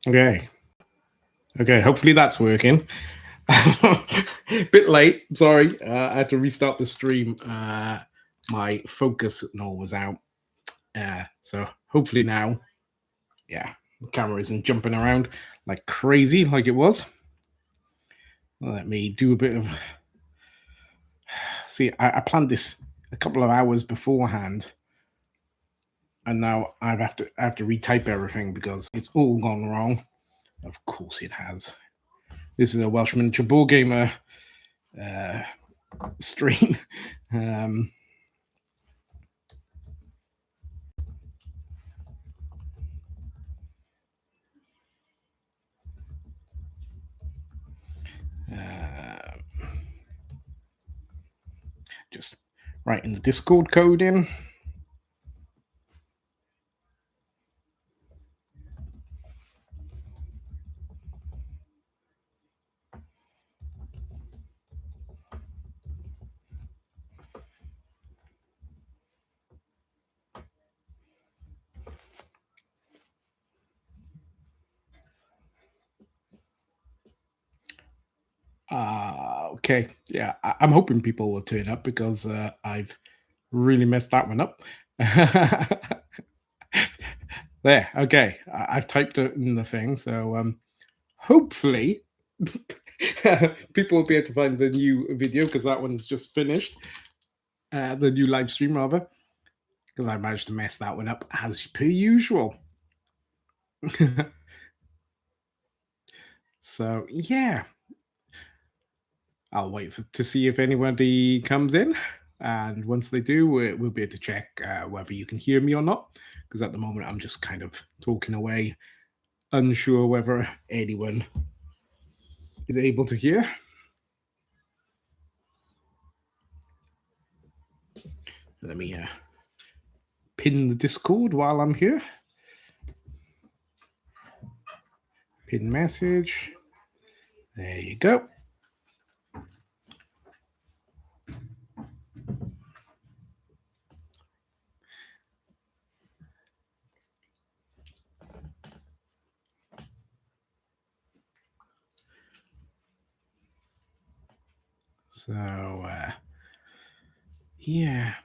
Okay. Okay. Hopefully that's working. Bit late. Sorry. I had to restart the stream. My focus signal was out. So hopefully now, yeah, the camera isn't jumping around like crazy like it was. Let me do a bit of. See, I planned this a couple of hours beforehand, and now I have to retype everything because it's all gone wrong. Of course, it has. This is a Welshman Chabal Gamer stream. Um, uh, just writing the Discord code in. Okay, yeah, I'm hoping people will turn up because I've really messed that one up. There, okay, I've typed it in the thing, so hopefully people will be able to find the new video because that one's just finished, the new live stream rather, because I managed to mess that one up as per usual. So yeah, I'll wait to see if anybody comes in, and once they do, we'll be able to check whether you can hear me or not. Because at the moment, I'm just kind of talking away, unsure whether anyone is able to hear. Let me pin the Discord while I'm here. Pin message. There you go. So, yeah.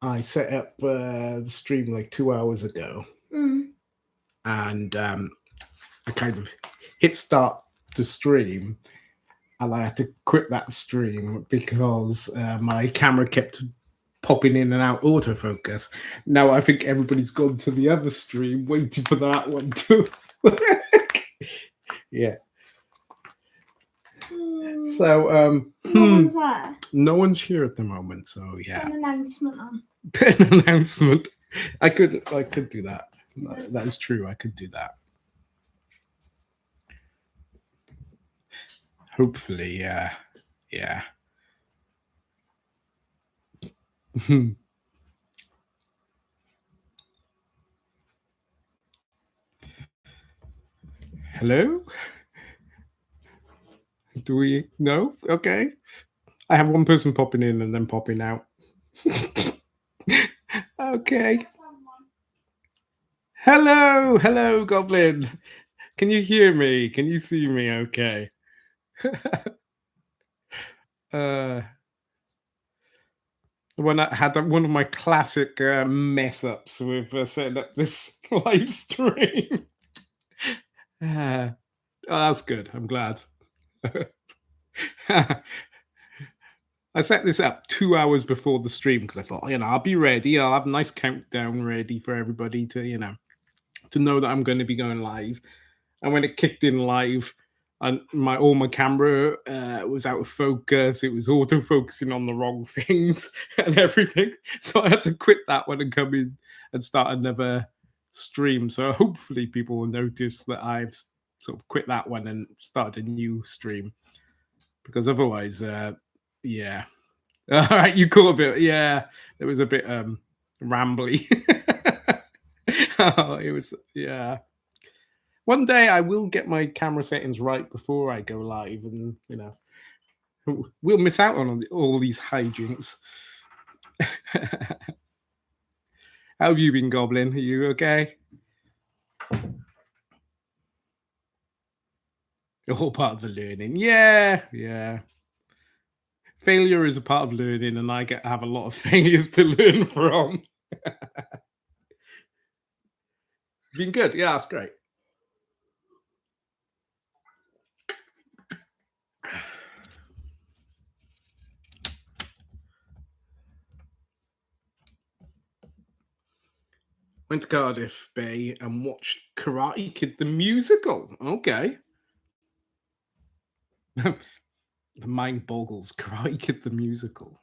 I set up the stream like 2 hours ago. And I kind of hit start to stream, and I had to quit that stream because my camera kept popping in and out autofocus. Now I think everybody's gone to the other stream waiting for that one to work. Yeah. So no one's there. No one's here at the moment, so yeah. An announcement on. An announcement. I could do that. That is true. I could do that. Hopefully, yeah. Hello? Do we no? Okay. I have one person popping in and then popping out. Okay. Hello, Goblin. Can you hear me? Can you see me? Okay. When I had one of my classic mess ups with setting up this live stream. Oh, that's good. I'm glad. I set this up 2 hours before the stream because I thought, I'll be ready. I'll have a nice countdown ready for everybody to, to know that I'm going to be going live. And when it kicked in live, and all my camera was out of focus. It was auto focusing on the wrong things and everything. So I had to quit that one and come in and start another stream. So hopefully people will notice that I've sort of quit that one and started a new stream, because otherwise, yeah. All right, you caught a bit. Yeah, it was a bit rambly. It was, yeah. One day I will get my camera settings right before I go live, and we'll miss out on all these hijinks. How have you been, Goblin? Are you okay? All part of the learning. Yeah, yeah. Failure is a part of learning, and I get have a lot of failures to learn from. Been good. Yeah, that's great. Went to Cardiff Bay and watched Karate Kid the musical. Okay. The mind boggles. Karate Kid the musical.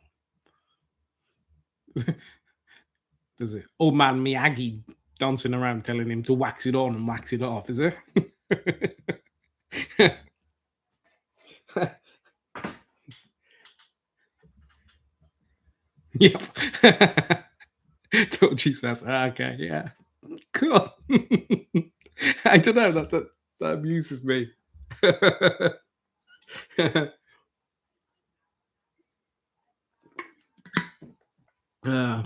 Does it? Old man Miyagi dancing around telling him to wax it on and wax it off, is it? Yep. Torchy says, okay, yeah. Cool. I don't know, that amuses me. uh,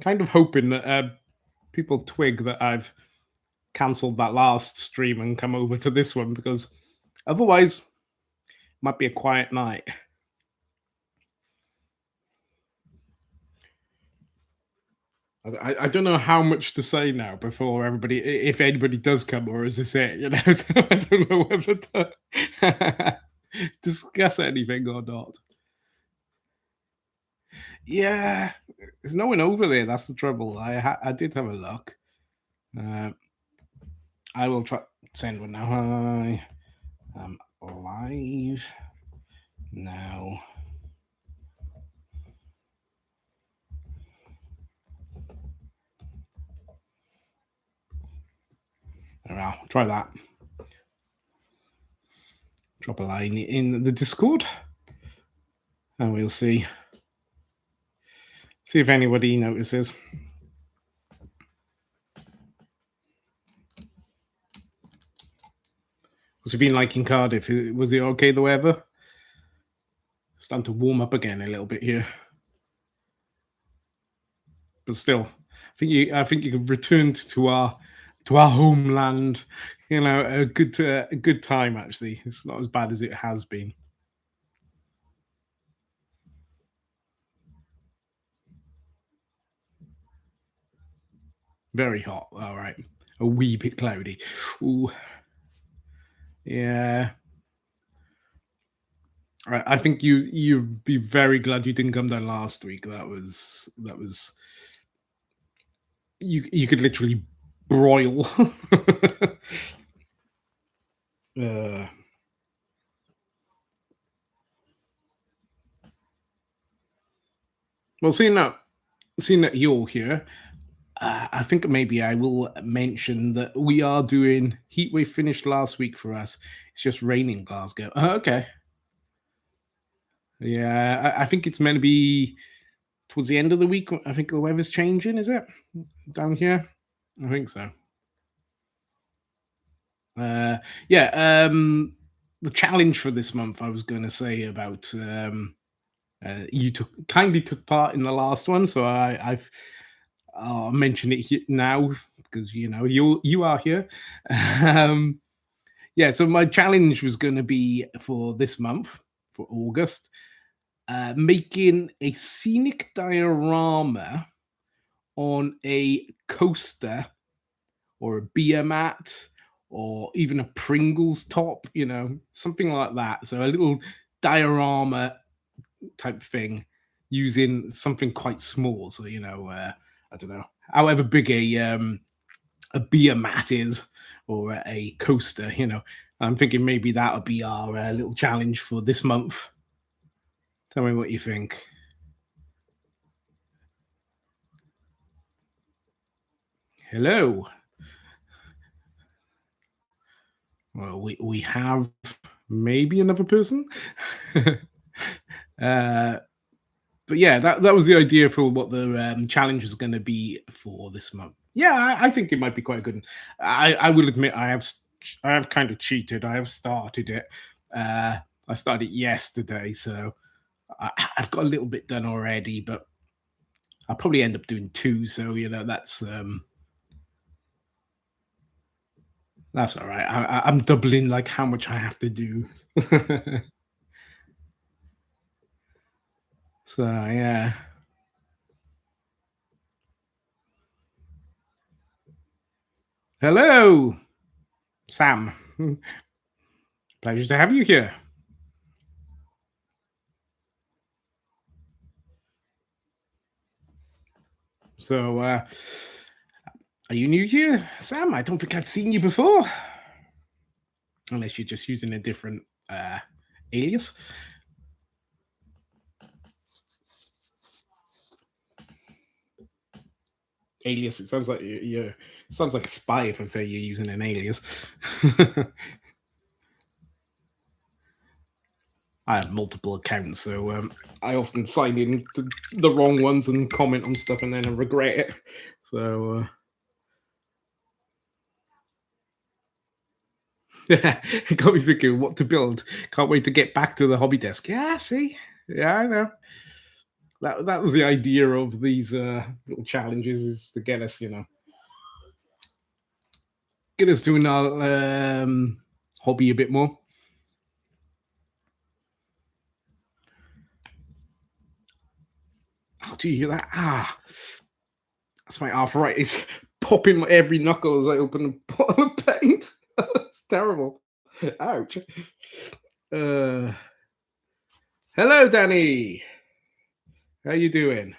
kind of hoping that people twig that I've cancelled that last stream and come over to this one, because otherwise might be a quiet night. I don't know how much to say now before everybody, if anybody does come, or is this it? So I don't know whether to discuss anything or not. Yeah, there's no one over there. That's the trouble. I did have a look. I will try send one now. Hi, I'm live now. I'll try that. Drop a line in the Discord, and we'll see. See if anybody notices. What's it been like in Cardiff? Was it okay, the weather? Starting to warm up again a little bit here, but still, I think you can return to our homeland. A good time. Actually, it's not as bad as it has been. Very hot. All right, a wee bit cloudy. Ooh, yeah. I think you'd be very glad you didn't come down last week. That was you could literally broil. uh, well, seeing that you're here, I think maybe I will mention that we are doing Heatwave finished last week for us. It's just raining Glasgow. Okay. Yeah, I think it's meant to be towards the end of the week. I think the weather's changing. Is it down here? I think so. Yeah. The challenge for this month, I was going to say about. You kindly took part in the last one, so I'll mention it now because you are here. Yeah, so my challenge was going to be for this month, for August, making a scenic diorama on a coaster or a beer mat or even a Pringles top, something like that. So a little diorama type thing using something quite small. So, I don't know, however big a beer mat is or a coaster, I'm thinking maybe that would be our little challenge for this month. Tell me what you think. Hello. Well, we have maybe another person. uh, but yeah, that was the idea for what the challenge is going to be for this month. Yeah, I think it might be quite good. I will admit I have kind of cheated. I have started it. I started yesterday, so I've got a little bit done already, but I'll probably end up doing two. So that's all right. I'm doubling like how much I have to do. So yeah. Hello, Sam. Pleasure to have you here. So, are you new here, Sam? I don't think I've seen you before, unless you're just using a different alias. Alias. It sounds like you're. Sounds like a spy if I say you're using an alias. I have multiple accounts, so I often sign in to the wrong ones and comment on stuff, and then I regret it. So yeah, it got me thinking what to build. Can't wait to get back to the hobby desk. Yeah, see, yeah, I know. That was the idea of these little challenges is to get us doing our hobby a bit more. Oh, do you hear that? Ah, that's my arthritis popping my every knuckle as I open a bottle of paint. It's terrible. Ouch. Uh, hello, Danny. How you doing?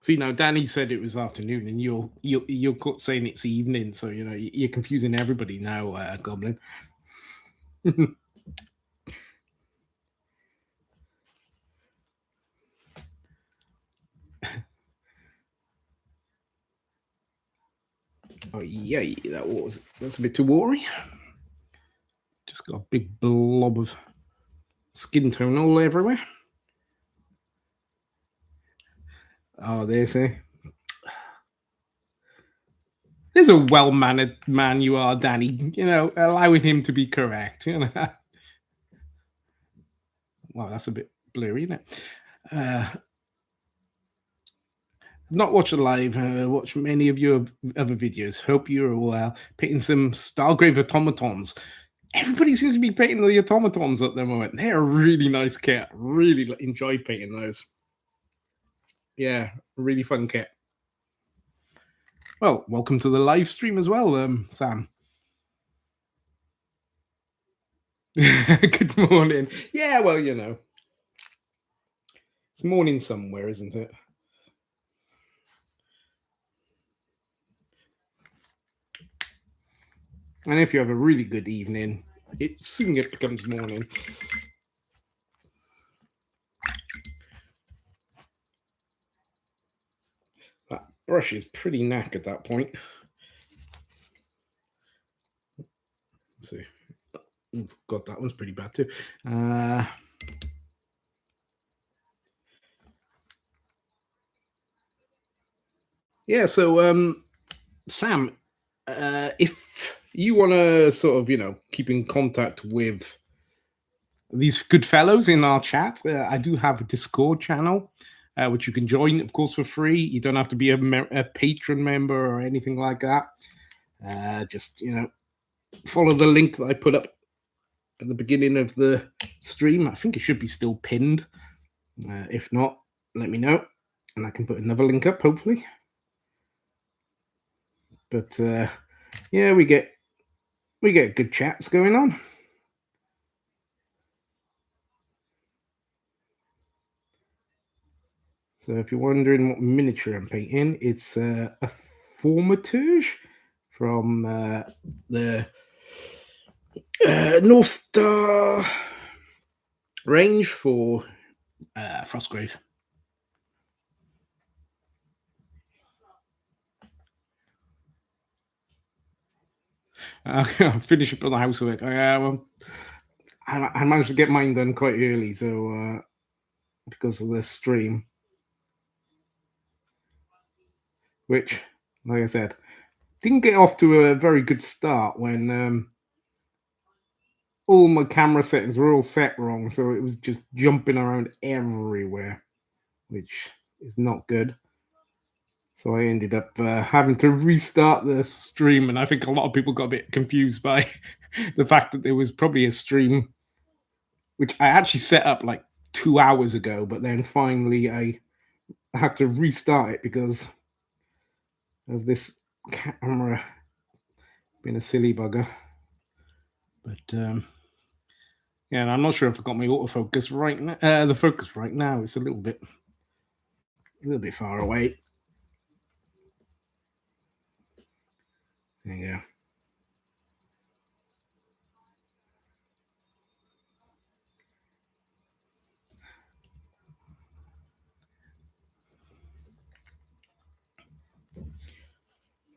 See now, Danny said it was afternoon, and you're saying it's evening. So you're confusing everybody now, Goblin. Oh yeah, that's a bit too watery. Just got a big blob of skin tone all everywhere. Oh, there's a well-mannered man you are, Danny. Allowing him to be correct. Wow, that's a bit blurry, isn't it? Not watch the live. Watch many of your other videos. Hope you're well. Painting some Stargrave automatons. Everybody seems to be painting the automatons at the moment. They're a really nice kit. Really enjoy painting those. Yeah, really fun kit. Well, welcome to the live stream as well, Sam. Good morning. Yeah, well, it's morning somewhere, isn't it? And if you have a really good evening, it soon becomes morning. That brush is pretty knack at that point. Let's see. Oh, God, that one's pretty bad too. Yeah, so Sam, if you want to sort of keep in contact with these good fellows in our chat, I do have a Discord channel which you can join, of course, for free. You don't have to be a patron member or anything like that. Just follow the link that I put up at the beginning of the stream. I think it should be still pinned. If not, let me know, and I can put another link up, hopefully. But yeah, we get good chats going on. So if you're wondering what miniature I'm painting, it's a Formatage from the North Star range for Finish up on the housework. Well, I managed to get mine done quite early, so because of the stream, which, like I said, didn't get off to a very good start when all my camera settings were all set wrong, so it was just jumping around everywhere, which is not good. So I ended up having to restart the stream, and I think a lot of people got a bit confused by the fact that there was probably a stream which I actually set up like 2 hours ago, but then finally I had to restart it because of this camera being a silly bugger. But yeah, and I'm not sure if I got my autofocus right now. The focus right now is a little bit far away. There you go.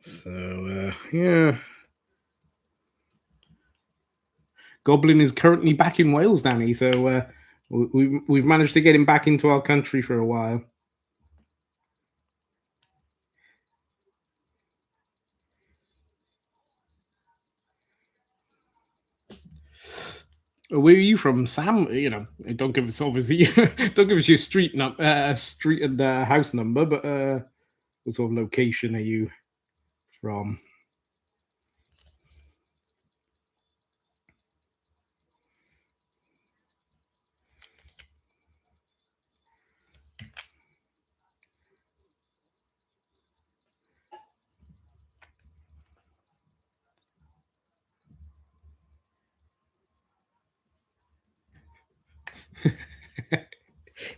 So yeah, Goblin is currently back in Wales, Danny. So we've managed to get him back into our country for a while. Where are you from, Sam? You know, don't give us obviously don't give us your street street and house number, but what sort of location are you from?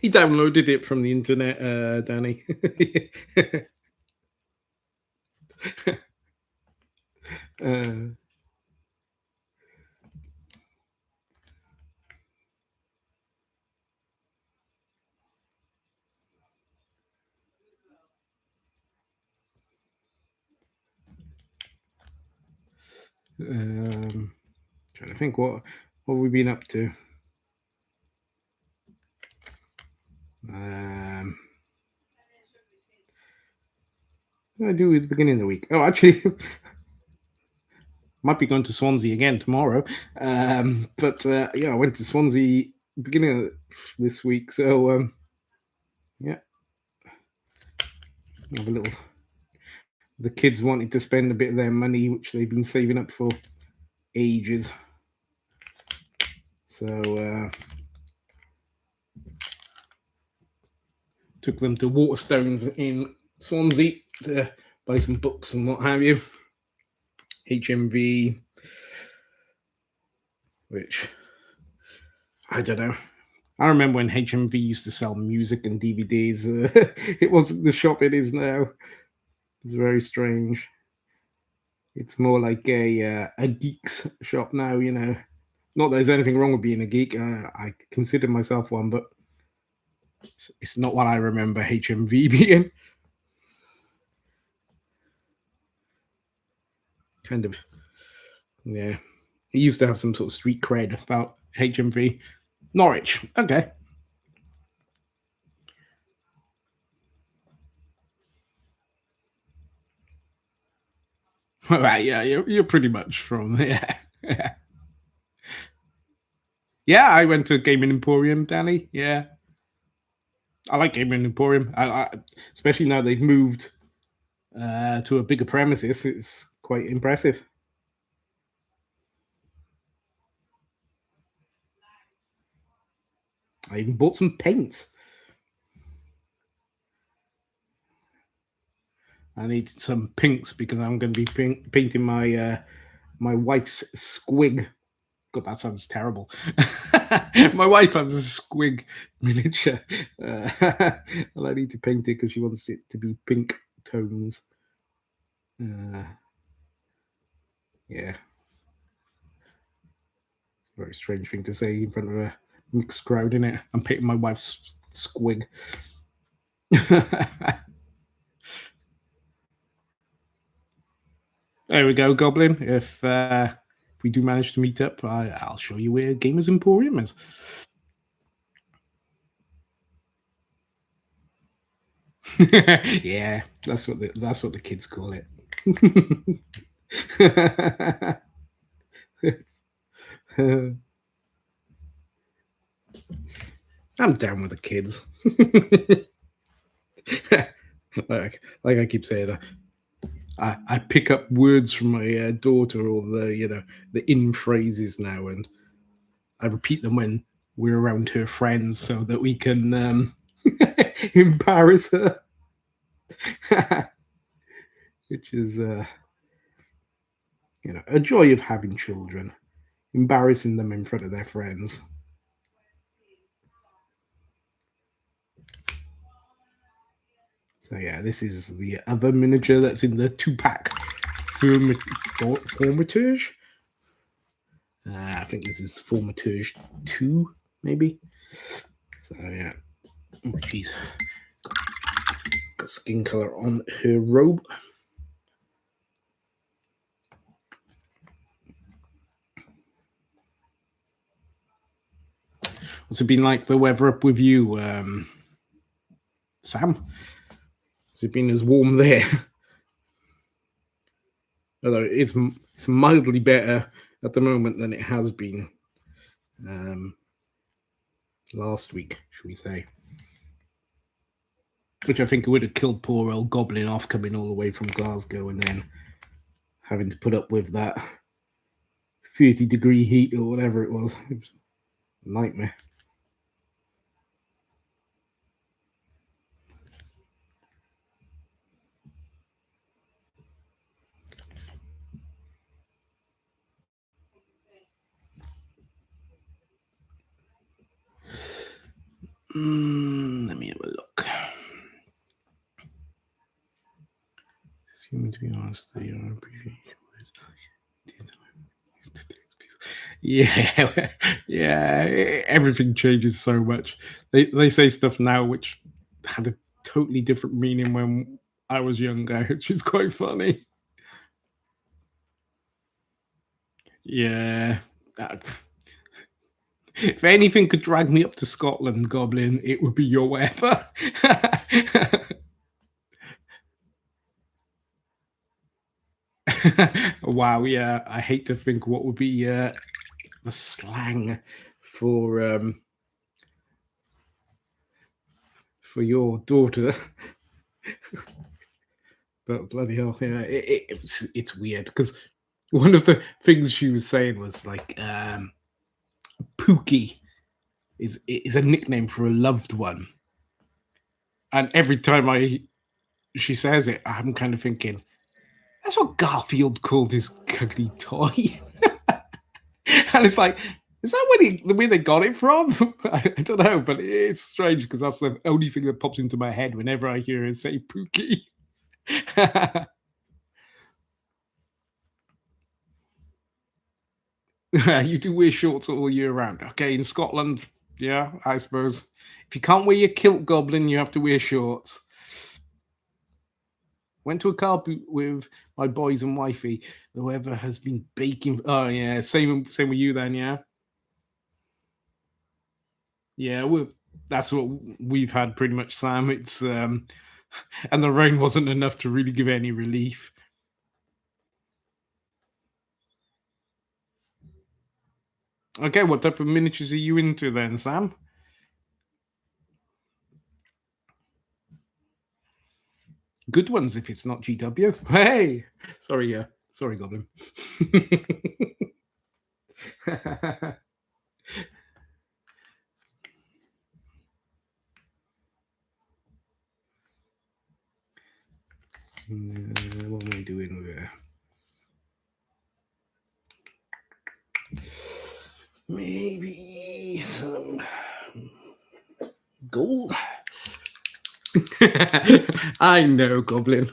He downloaded it from the internet, Danny. uh, trying to think what we've been up to. What did I do at the beginning of the week? Oh, actually, might be going to Swansea again tomorrow. But yeah, I went to Swansea beginning of this week. So yeah, have a little. The kids wanted to spend a bit of their money, which they've been saving up for ages. So took them to Waterstones in Swansea to buy some books and what have you. HMV, which I don't know. I remember when HMV used to sell music and DVDs. It wasn't the shop it is now. It's very strange. It's more like a geek's shop now, you know. Not that there's anything wrong with being a geek. I consider myself one, but it's not what I remember HMV being. Kind of, yeah. He used to have some sort of street cred about HMV. Norwich, okay. All right, yeah, you're pretty much from there. Yeah, I went to Gaming Emporium, Danny. Yeah, I like Gaming Emporium. Especially now they've moved to a bigger premises. It's quite impressive. I even bought some paints. I need some pinks because I'm going to be painting my my wife's squig. God, that sounds terrible. My wife has a squig miniature, and I need to paint it because she wants it to be pink tones. Yeah, very strange thing to say in front of a mixed crowd, isn't it? I'm painting my wife's squig. There we go, Goblin. If we do manage to meet up, I'll show you where Gamers Emporium is. Yeah, that's what the kids call it. I'm down with the kids. like I keep saying, I pick up words from my daughter or the in phrases now, and I repeat them when we're around her friends so that we can embarrass her, which is a joy of having children, embarrassing them in front of their friends. So yeah, this is the other miniature that's in the 2-pack Formatage. I think this is Formatage 2, maybe. So yeah, oh, geez, got skin color on her robe. What's it been like the weather up with you, Sam? Has it been as warm there? Although it's mildly better at the moment than it has been last week, should we say? Which I think would have killed poor old Goblin off coming all the way from Glasgow and then having to put up with that 30-degree heat or whatever it was. It was a nightmare. Let me have a look. To be honest, they are appreciating. Yeah, yeah. Everything changes so much. They say stuff now which had a totally different meaning when I was younger, which is quite funny. Yeah. If anything could drag me up to Scotland, Goblin, it would be your weather. Wow, yeah. I hate to think what would be the slang for your daughter. But bloody hell, yeah, it's weird because one of the things she was saying was like Pookie is a nickname for a loved one, and every time she says it, I'm kind of thinking that's what Garfield called his cuddly toy, and it's like. Is that where they got it from? I don't know, but it's strange because that's the only thing that pops into my head whenever I hear her say Pookie. You do wear shorts all year round. Okay, in Scotland, yeah, I suppose. If you can't wear your kilt, Goblin, you have to wear shorts. Went to a car boot with my boys and wifey. The weather has been baking. Oh yeah, same with you then, yeah. Yeah, that's what we've had pretty much, Sam. It's and the rain wasn't enough to really give any relief. Okay, what type of miniatures are you into then, Sam? Good ones if it's not GW. Hey, sorry, Goblin. What am I doing there? Maybe some gold. I know, Goblin.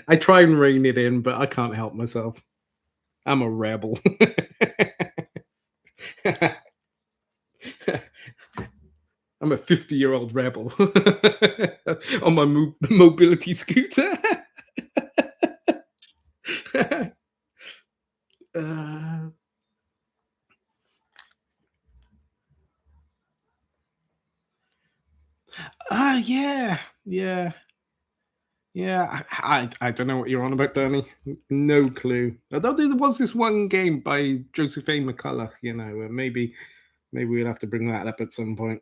I try and rein it in, but I can't help myself. I'm a rebel. I'm a 50-year-old rebel on my mobility scooter. Yeah, yeah. Yeah, I don't know what you're on about, Danny. No clue. Although there was this one game by Josephine McCulloch, maybe we'll have to bring that up at some point.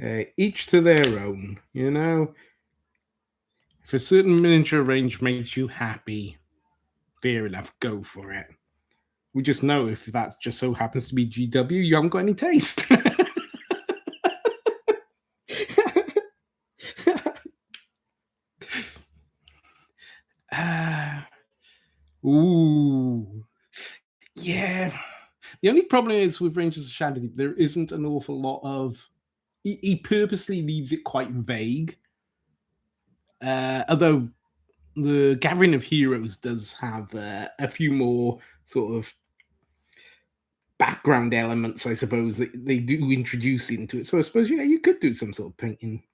uh, each to their own, you know. If a certain miniature range makes you happy, fair enough, go for it. We just know if that just so happens to be GW, you haven't got any taste. uh, ooh, yeah. The only problem is with Rangers of Shadow Deep, there isn't an awful lot of. He purposely leaves it quite vague. Although the Gathering of Heroes does have a few more sort of background elements, I suppose, that they do introduce into it. So I suppose, yeah, you could do some sort of painting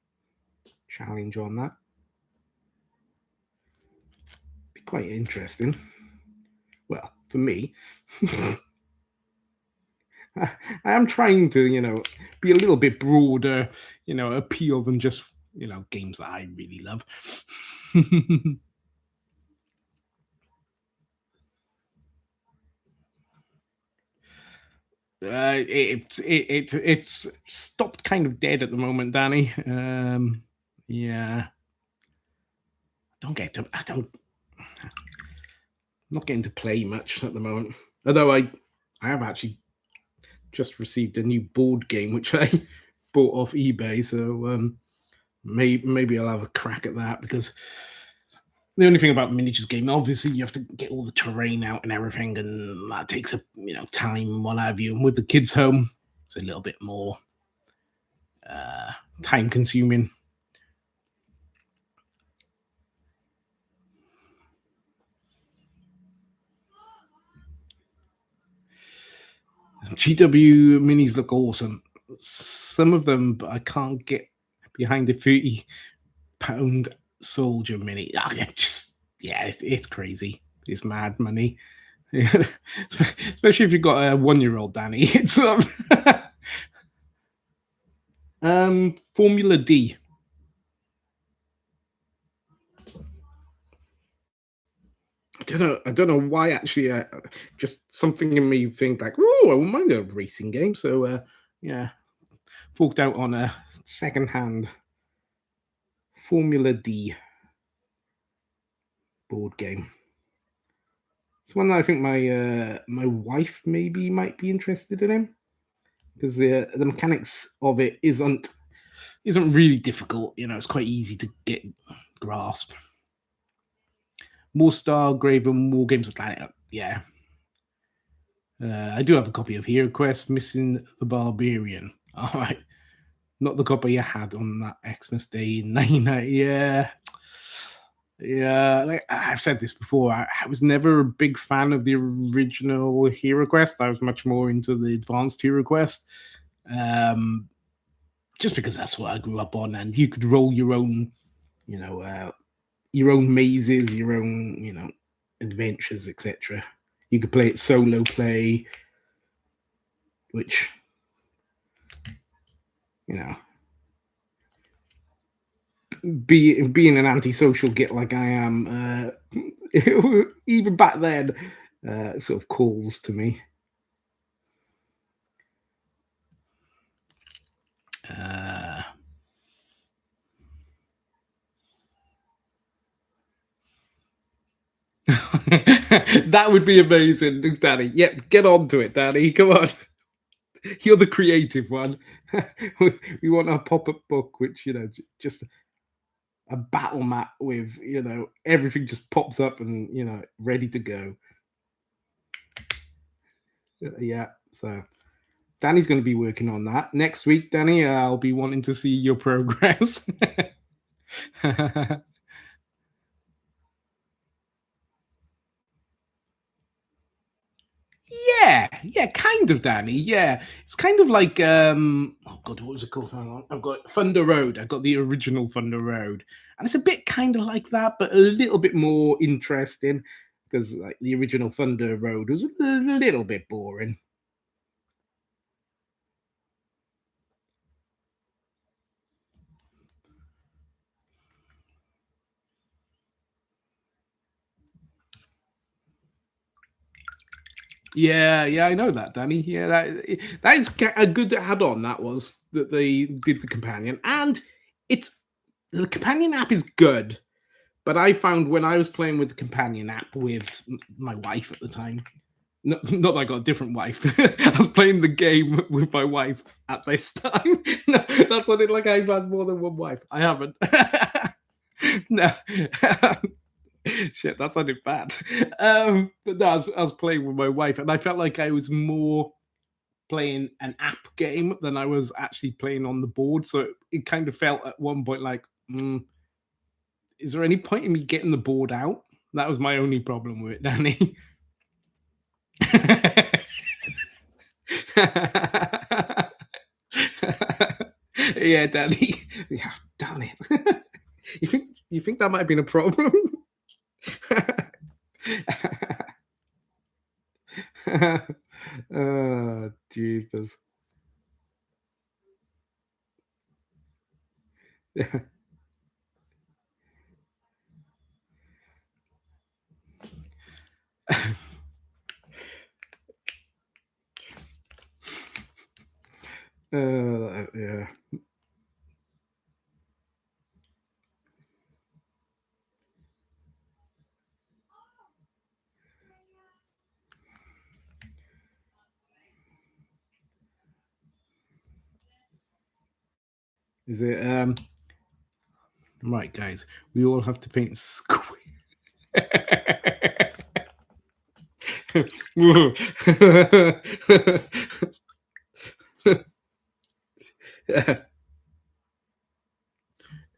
challenge on that. Be quite interesting. Well, for me. I am trying to, be a little bit broader, appeal than just, games that I really love. It's stopped kind of dead at the moment, Danny. Yeah, I'm not getting to play much at the moment. Although I have actually just received a new board game which I bought off eBay, so maybe I'll have a crack at that, because the only thing about miniatures game, obviously, you have to get all the terrain out and everything, and that takes time and what have you. And with the kids home, it's a little bit more time consuming. GW minis look awesome. Some of them, but I can't get behind the £30 soldier mini. It's crazy. It's mad money. Especially if you've got a 1-year-old, Danny. It's Formula D. I don't know why, actually. Just something in me think like, oh, I wouldn't mind a racing game. So yeah, forked out on a second-hand Formula D board game. It's one that I think my wife maybe might be interested in, because the mechanics of it isn't really difficult. It's quite easy to get grasp. More Stargraven, War Games like that. Yeah. I do have a copy of Hero Quest, Missing the Barbarian. All right. Not the copy I had on that Xmas Day in 1990. Yeah. Yeah, like I've said this before, I was never a big fan of the original Hero Quest. I was much more into the advanced Hero Quest. Just because that's what I grew up on, and you could roll your own, your own mazes, your own, adventures, etc. You could play it solo play, which, being an antisocial git like I am, even back then, sort of calls to me. That would be amazing, Danny. Yep, get on to it, Danny. Come on. You're the creative one. We want our pop-up book, which, just a battle mat with, everything just pops up and, ready to go. Yeah, so Danny's going to be working on that. Next week, Danny, I'll be wanting to see your progress. yeah, kind of, Danny. Yeah, it's kind of like oh god, what was it called? Hang on, I've got Thunder Road. I've got the original Thunder Road, and it's a bit kind of like that, but a little bit more interesting because like the original Thunder Road was a little bit boring. Yeah, yeah, I know that, Danny. Yeah, that is a good add-on. That was that they did the companion, and it's the companion app is good. But I found when I was playing with the companion app with my wife at the time, not that I got a different wife. I was playing the game with my wife at this time. No, that sounded like I've had more than one wife. I haven't. No. Shit, that sounded bad. But no, I was playing with my wife, and I felt like I was more playing an app game than I was actually playing on the board. So it kind of felt at one point like, is there any point in me getting the board out? That was my only problem with it, Danny. Yeah, Danny. Yeah, damn it. You think that might have been a problem? Oh, Jesus. Yeah. Yeah. Is it right, guys? We all have to paint squid.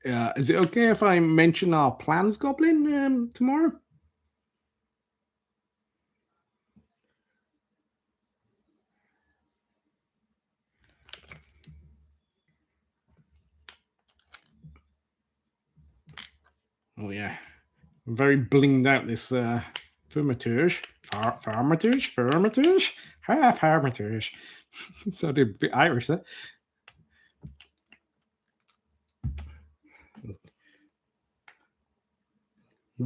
Yeah, is it okay if I mention our plans, Goblin, tomorrow? Oh yeah, I'm very blinged out this Firmatage. Firmatage? Half Hermitage. Sounded a bit Irish there.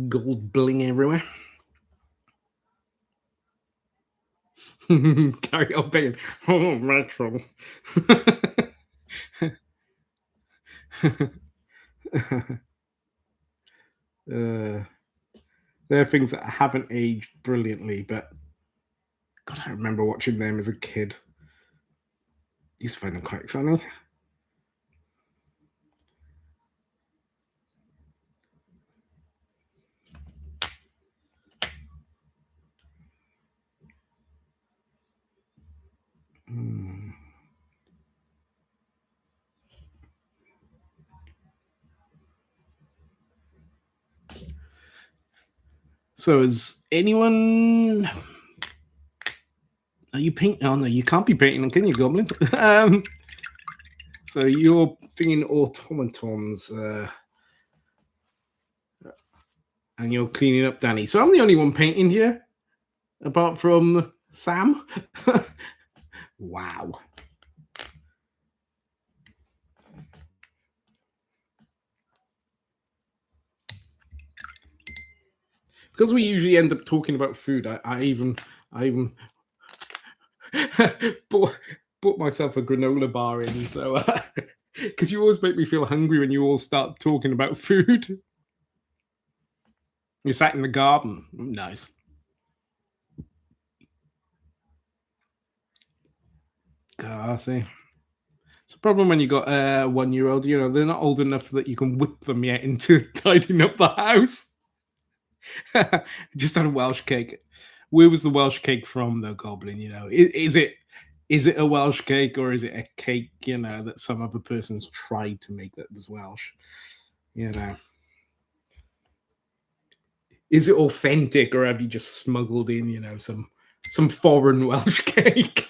Gold bling everywhere. Carry on being oh Metro. uh, there are things that haven't aged brilliantly, but God, I remember watching them as a kid. Used to find them quite funny. Hmm. So, is anyone? Are you painting? Oh no, you can't be painting them, can you, Goblin? So you're thinking automatons, and you're cleaning up, Danny. So I'm the only one painting here, apart from Sam. Wow. Because we usually end up talking about food, I even bought myself a granola bar in. So because you always make me feel hungry when you all start talking about food. You sat in the garden. Nice. Ah, I see. It's a problem when you got a 1-year-old. You know they're not old enough that you can whip them yet into tidying up the house. Just had a Welsh cake. Where was the Welsh cake from, though, Goblin? You know, is it a Welsh cake or is it a cake? You know that some other person's tried to make that was Welsh. You know, is it authentic or have you just smuggled in? You know, some some foreign Welsh cake.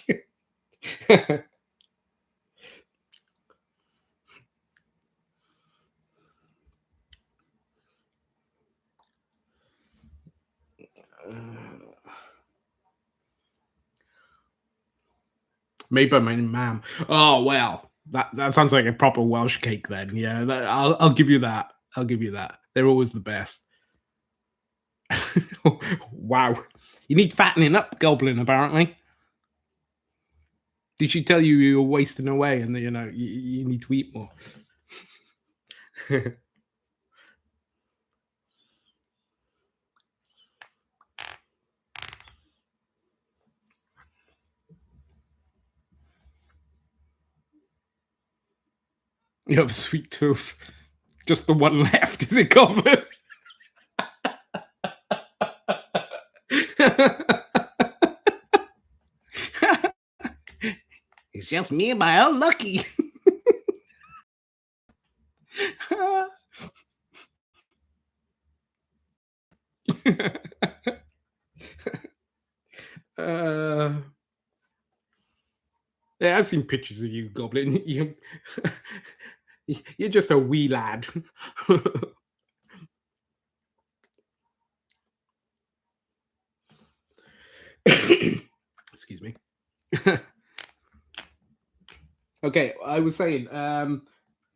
Made by my mum. Oh well, that sounds like a proper Welsh cake then. Yeah, I'll give you that. I'll give you that. They're always the best. Wow, you need fattening up, Goblin. Apparently, did she tell you you were wasting away and that, you need to eat more? You have a sweet tooth. Just the one left, is it, Goblin? It's just me and my own lucky. Yeah, I've seen pictures of you, Goblin. You're just a wee lad. Excuse me. Okay, I was saying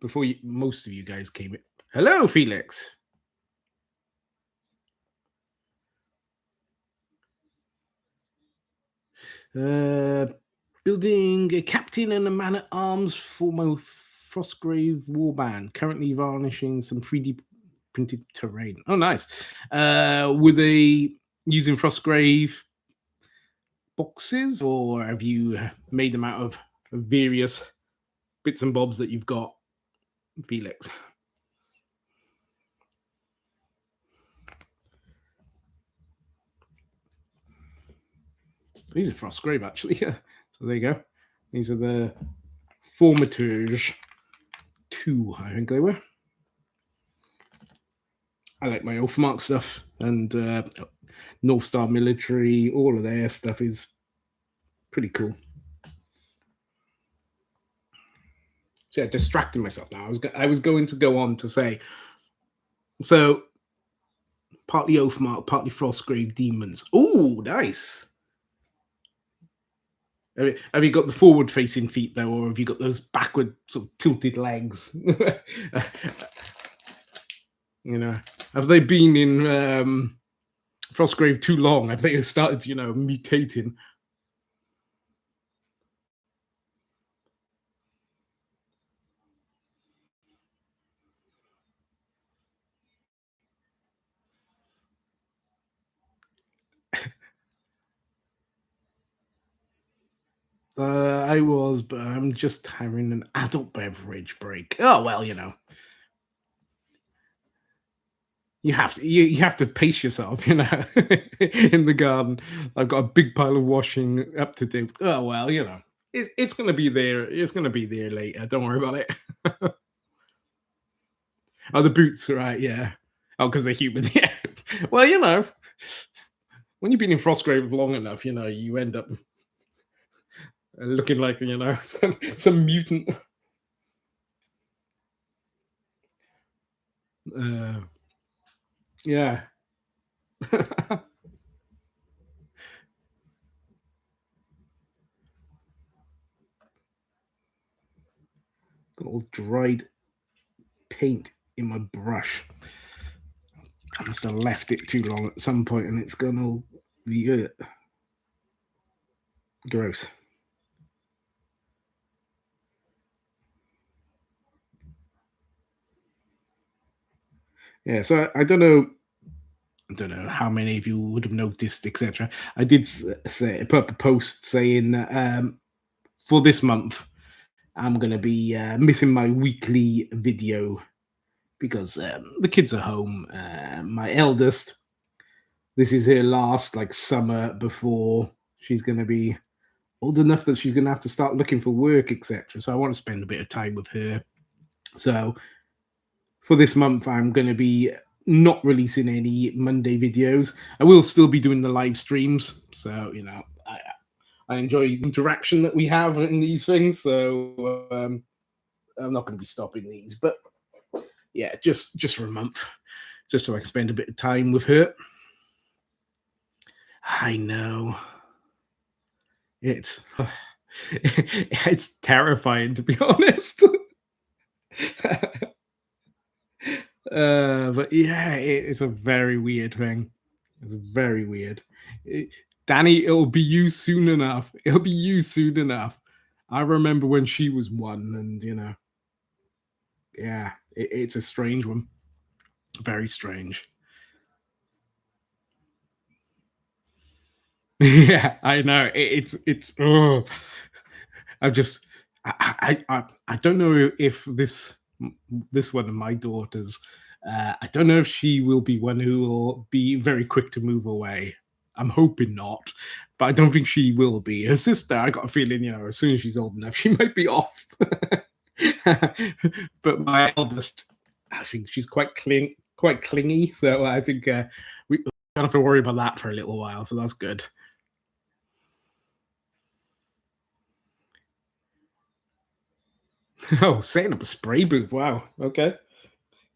before most of you guys came in. Hello, Felix. Building a captain and a man at arms for my Frostgrave warband. Currently varnishing some 3D printed terrain. Oh, nice. Were they using Frostgrave boxes, or have you made them out of various bits and bobs that you've got, Felix? These are Frostgrave, actually. Yeah. So there you go. These are the Formatage 2, I think they were. I like my Oathmark stuff, and North Star Military, all of their stuff is pretty cool. So yeah, distracting myself now. I was going to go on to say, so partly Oathmark, partly Frostgrave Demons. Oh, nice. Have you got the forward-facing feet though, or have you got those backward sort of tilted legs? Have they been in Frostgrave too long? Have they started, mutating? I was, but I'm just having an adult beverage break. Oh well, you have to you have to pace yourself, in the garden. I've got a big pile of washing up to do. Oh well, it's gonna be there. It's gonna be there later. Don't worry about it. Oh, the boots, right? Yeah. Oh, because they're human. Yeah. Well, when you've been in Frostgrave long enough, you end up looking like some mutant. Yeah. Got all dried paint in my brush. I must have left it too long at some point, and it's gone all gross. Yeah, so I don't know. I don't know how many of you would have noticed, etc. I did put up a post saying that for this month I'm going to be missing my weekly video because the kids are home. My eldest, this is her last summer before she's going to be old enough that she's going to have to start looking for work, etc. So I want to spend a bit of time with her. So for this month, I'm going to be not releasing any Monday videos. I will still be doing the live streams. So, I enjoy the interaction that we have in these things. So I'm not going to be stopping these, but yeah, just for a month, just so I can spend a bit of time with her. I know it's it's terrifying, to be honest. But yeah, it's a very weird thing. It's very weird. Danny, it'll be you soon enough. It'll be you soon enough. I remember when she was one, and yeah, it's a strange one. Very strange. Yeah, I know. It's. Oh, I just. I don't know if this one of my daughters. I don't know if she will be one who will be very quick to move away. I'm hoping not, but I don't think she will be. Her sister, I got a feeling, as soon as she's old enough, she might be off. But my eldest, I think she's quite clingy. So I think we don't have to worry about that for a little while. So that's good. Oh, setting up a spray booth. Wow. Okay.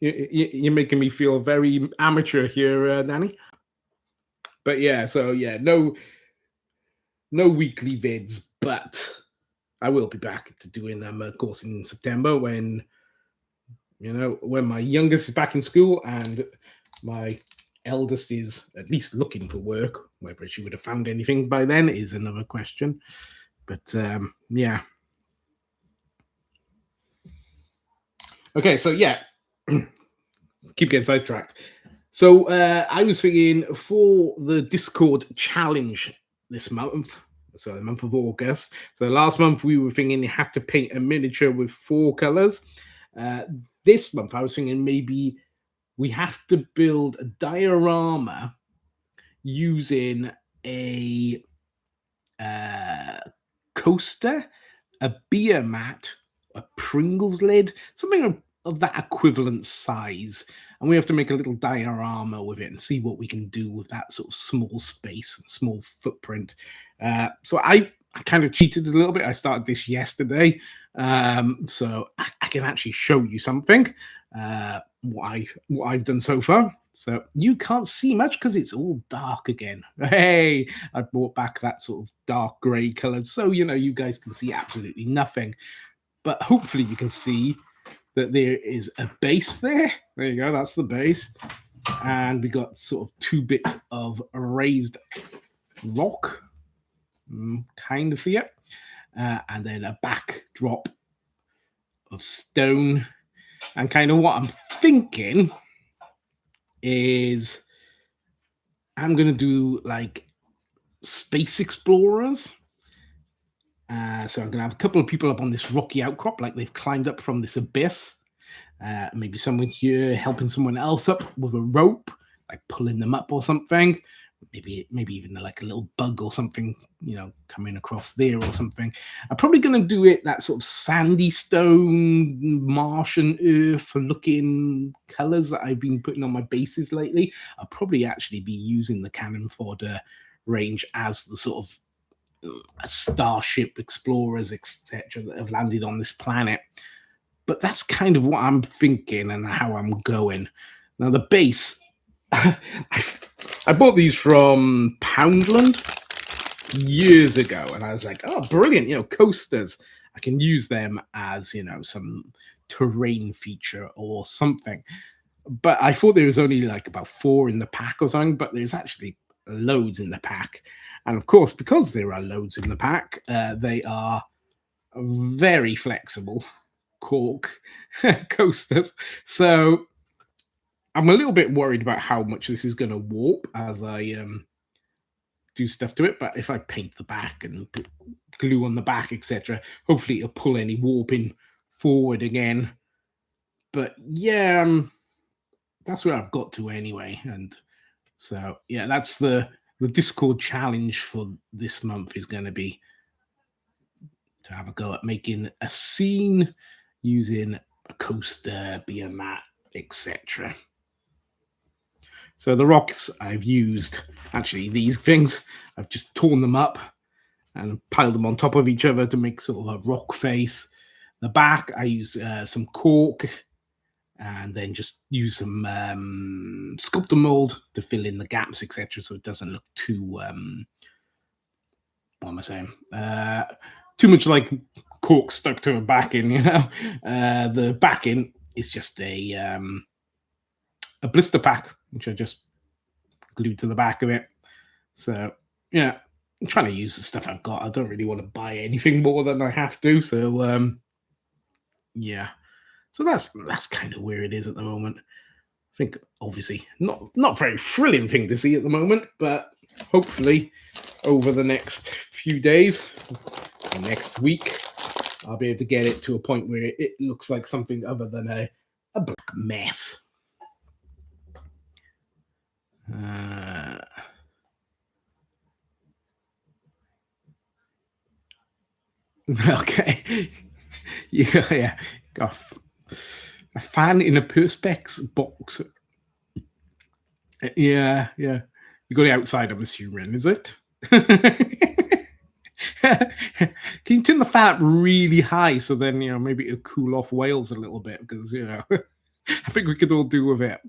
You're making me feel very amateur here, Danny. But yeah, so yeah, no weekly vids, but I will be back to doing them, of course, in September when my youngest is back in school and my eldest is at least looking for work. Whether she would have found anything by then is another question. But yeah. Okay, so yeah, keep getting sidetracked. So I was thinking for the Discord challenge this month, so the month of August. So last month we were thinking you had to paint a miniature with 4 colors. This month I was thinking maybe we have to build a diorama using a coaster, a beer mat, a Pringles lid, something of that equivalent size. And we have to make a little diorama with it and see what we can do with that sort of small space and small footprint. So I kind of cheated a little bit. I started this yesterday. So I can actually show you something, what I've done so far. So you can't see much because it's all dark again. Hey, I brought back that sort of dark grey colour, so you guys can see absolutely nothing. But hopefully you can see that there is a base there. There you go, that's the base. And we got sort of 2 bits of raised rock. Kind of see it. And then a backdrop of stone. And kind of what I'm thinking is I'm going to do like space explorers. So I'm going to have a couple of people up on this rocky outcrop, like they've climbed up from this abyss. Maybe someone here helping someone else up with a rope, like pulling them up or something. Maybe even like a little bug or something, coming across there or something. I'm probably going to do it that sort of sandy stone, Martian earth looking colors that I've been putting on my bases lately. I'll probably actually be using the cannon fodder range as the sort of starship explorers, etc., that have landed on this planet. But that's kind of what I'm thinking and how I'm going. Now, the base, I bought these from Poundland years ago, and I was like, oh, brilliant, coasters. I can use them as, some terrain feature or something. But I thought there was only like about 4 in the pack or something, but there's actually loads in the pack. And of course, because there are loads in the pack, they are very flexible cork coasters. So I'm a little bit worried about how much this is going to warp as I do stuff to it. But if I paint the back and put glue on the back, etc., hopefully it'll pull any warping forward again. But yeah, that's where I've got to anyway. And so yeah, that's the Discord challenge for this month is going to be to have a go at making a scene using a coaster, beer mat, etc. So the rocks I've used, actually these things, I've just torn them up and pile them on top of each other to make sort of a rock face. The back, I use some cork and then just use some sculptor mold to fill in the gaps, etc., so it doesn't look too what am I saying? Too much like cork stuck to a backing, you know. The backing is just a blister pack, which I just glued to the back of it. So yeah, I'm trying to use the stuff I've got. I don't really want to buy anything more than I have to. So yeah, so that's kind of where it is at the moment. I think obviously not very thrilling thing to see at the moment, but hopefully over the next few days, or next week, I'll be able to get it to a point where it looks like something other than a black mess. Okay. Yeah. Got a fan in a perspex box. Yeah. You got it outside, I'm assuming, is it? Can you turn the fan up really high so then, maybe it'll cool off Wales a little bit? Because, I think we could all do with it.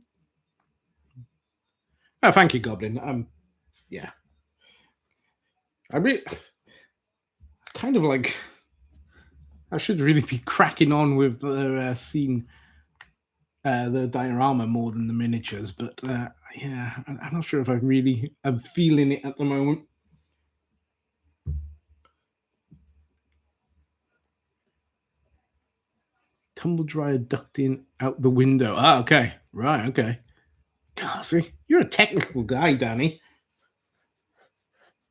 Oh, thank you, Goblin. Yeah. I mean, kind of like, I should really be cracking on with the scene, the diorama more than the miniatures, but yeah, I'm not sure if I'm feeling it at the moment. Tumble dryer ducting out the window. Ah, okay. Right, okay. God, see, you're a technical guy, Danny.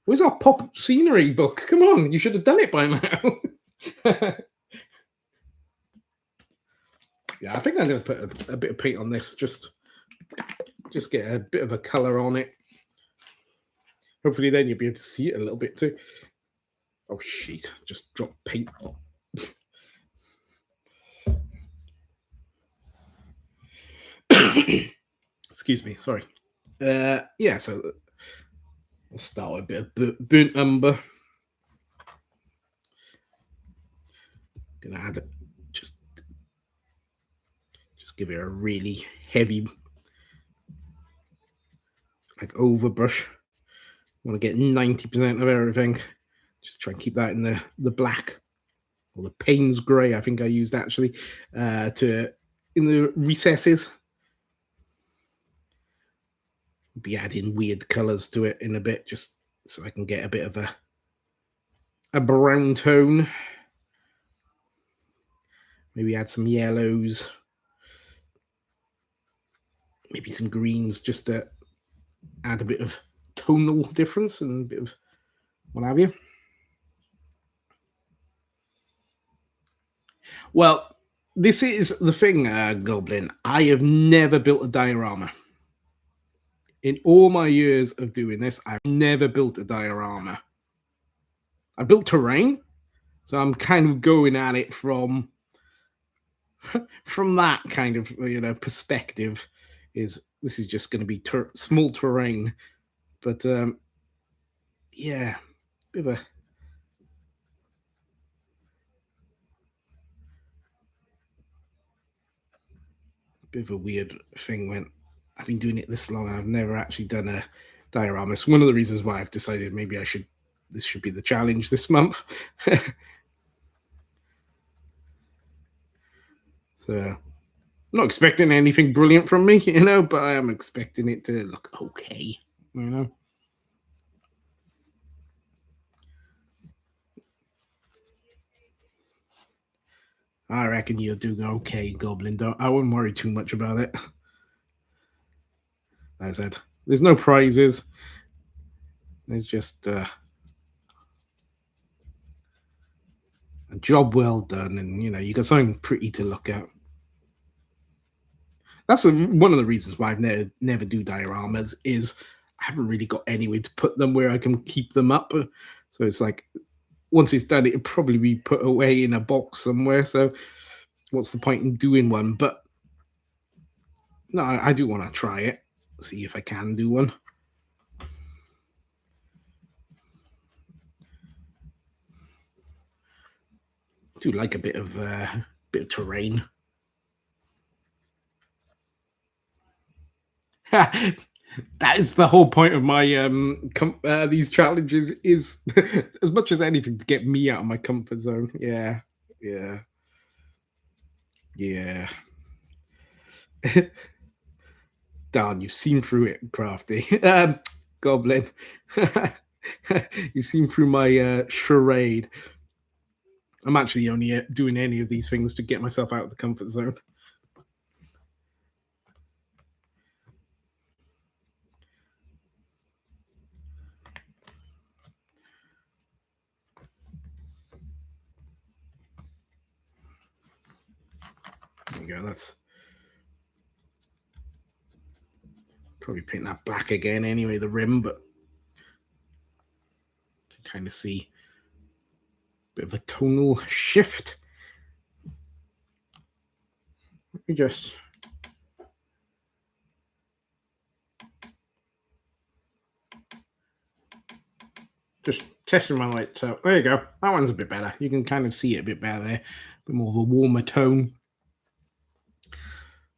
Where's our pop scenery book? Come on, you should have done it by now. Yeah, I think I'm going to put a bit of paint on this, just get a bit of a color on it. Hopefully then you'll be able to see it a little bit too. Oh, shit, just dropped paint. Excuse me, sorry. Yeah, so I'll start with a bit of burnt umber. Gonna add it, just give it a really heavy, like, overbrush. Want to get 90% of everything. Just try and keep that in the black or the Payne's grey. I think I used actually to in the recesses. Be adding weird colours to it in a bit, just so I can get a bit of a brown tone. Maybe add some yellows, maybe some greens, just to add a bit of tonal difference and a bit of what have you. Well, this is the thing, Goblin. I have never built a diorama. In all my years of doing this, I've never built a diorama. I built terrain, so I'm kind of going at it from that kind of perspective. This is just going to be small terrain, but yeah, bit of a weird thing when I've been doing it this long. I've never actually done a diorama. It's one of the reasons why I've decided maybe this should be the challenge this month. So I'm not expecting anything brilliant from me, but I am expecting it to look okay, I reckon you're doing okay, Goblin. I wouldn't worry too much about it. Like I said, there's no prizes. There's just a job well done, and you got something pretty to look at. That's one of the reasons why I've never do dioramas is I haven't really got anywhere to put them where I can keep them up. So it's like once it's done, it'll probably be put away in a box somewhere. So what's the point in doing one? But no, I do want to try it, see if I can do one. do like a bit of terrain. That is the whole point of my these challenges, is as much as anything to get me out of my comfort zone. Yeah, yeah, yeah. Darn, you've seen through it, Crafty. Goblin. You've seen through my charade. I'm actually only doing any of these things to get myself out of the comfort zone. There we go. That's probably paint that black again anyway, the rim, but you can kind of see a bit of a tonal shift. Let me just testing my light. So there you go. That one's a bit better. You can kind of see it a bit better there. A bit more of a warmer tone.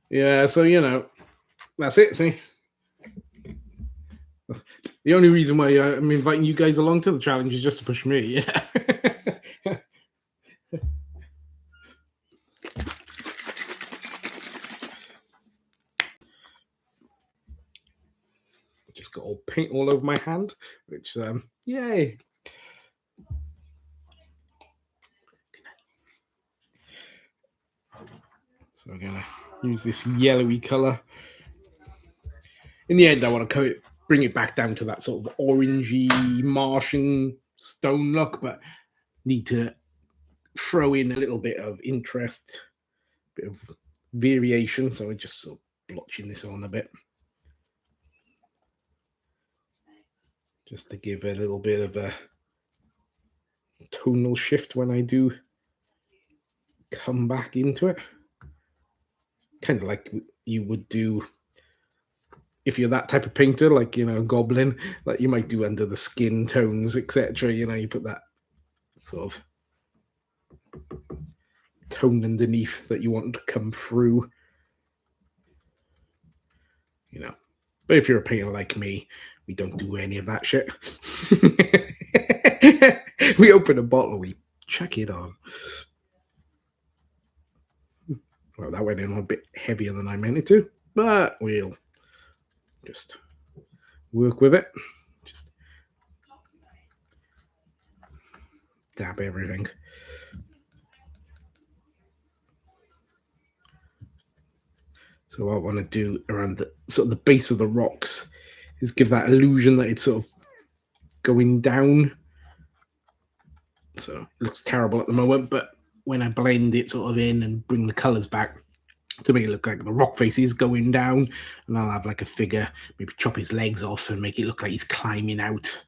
Yeah, so that's it. See, the only reason why I'm inviting you guys along to the challenge is just to push me. Yeah. Just got all paint all over my hand, which yay. So I'm gonna use this yellowy color. In the end, I want to bring it back down to that sort of orangey Martian stone look, but need to throw in a little bit of interest, bit of variation. So we're just sort of blotching this on a bit, just to give a little bit of a tonal shift when I do come back into it. Kind of like you would do if you're that type of painter, like Goblin, like you might do under the skin tones, etc. You put that sort of tone underneath that you want to come through. But if you're a painter like me, we don't do any of that shit. We open a bottle, we chuck it on. Well, that went in a bit heavier than I meant it to, but we'll just work with it. Just dab everything. So what I want to do around the sort of the base of the rocks is give that illusion that it's sort of going down. So it looks terrible at the moment, but when I blend it sort of in and bring the colors back to make it look like the rock face is going down, and I'll have like a figure, maybe chop his legs off and make it look like he's climbing out.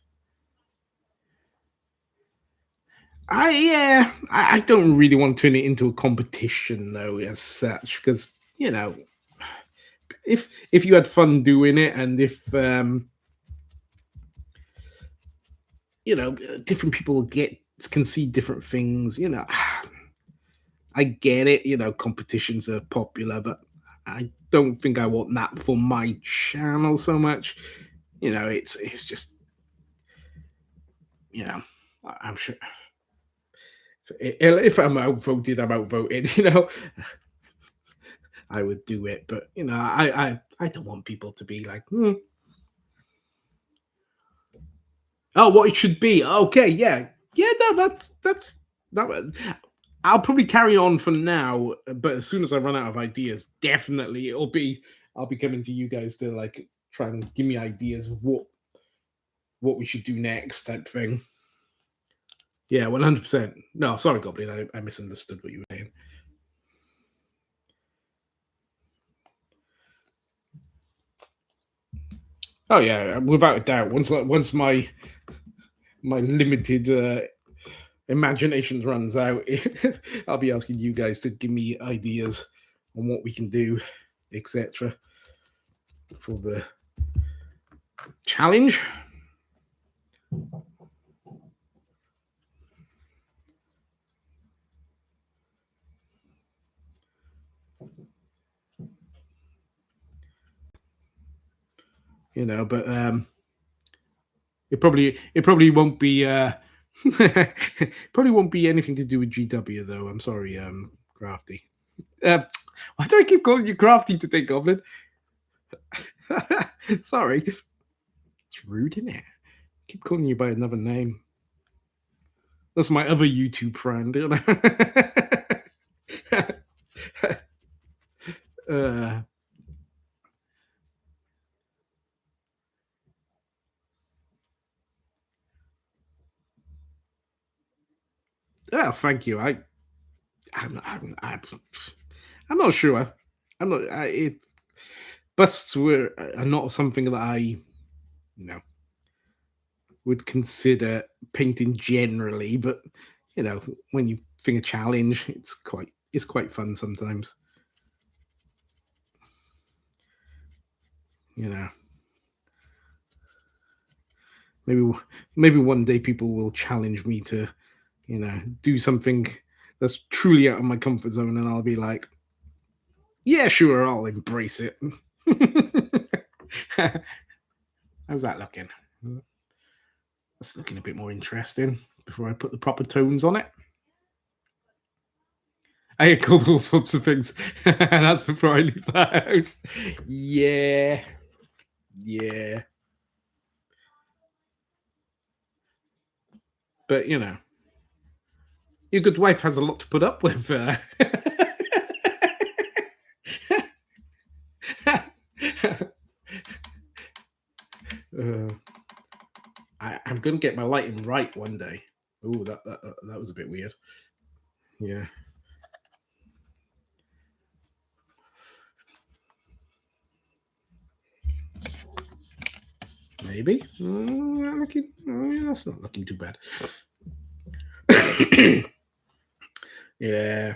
I don't really want to turn it into a competition though, as such, because if you had fun doing it, and if different people can see different things, I get it, competitions are popular, but I don't think I want that for my channel so much. It's just I'm sure if I'm outvoted, I'm outvoted. I would do it, but I don't want people to be like, oh, what it should be. Okay, yeah. No, that's that. I'll probably carry on for now, but as soon as I run out of ideas, definitely I'll be coming to you guys to like try and give me ideas of what we should do next, type thing. Yeah, 100%. No, sorry, Goblin, I misunderstood what you were saying. Oh yeah, without a doubt. Once my limited imagination runs out, I'll be asking you guys to give me ideas on what we can do, etc. for the challenge. But it probably won't be probably won't be anything to do with GW though. I'm sorry, Crafty. Why do I keep calling you Crafty today, Goblin? Sorry, it's rude, isn't it? I keep calling you by another name. That's my other YouTube friend. uh, oh, thank you. I'm not sure. I'm not. Busts are not something that I, would consider painting generally, but when you think a challenge, it's quite fun sometimes. You know, maybe maybe one day people will challenge me to, do something that's truly out of my comfort zone, and I'll be like, yeah, sure, I'll embrace it. How's that looking? That's looking a bit more interesting before I put the proper tones on it. I get called all sorts of things, and that's before I leave the house. Yeah, yeah. But your good wife has a lot to put up with. I'm gonna get my lighting right one day. Oh, that was a bit weird. Yeah. Maybe. That's not looking too bad. Yeah.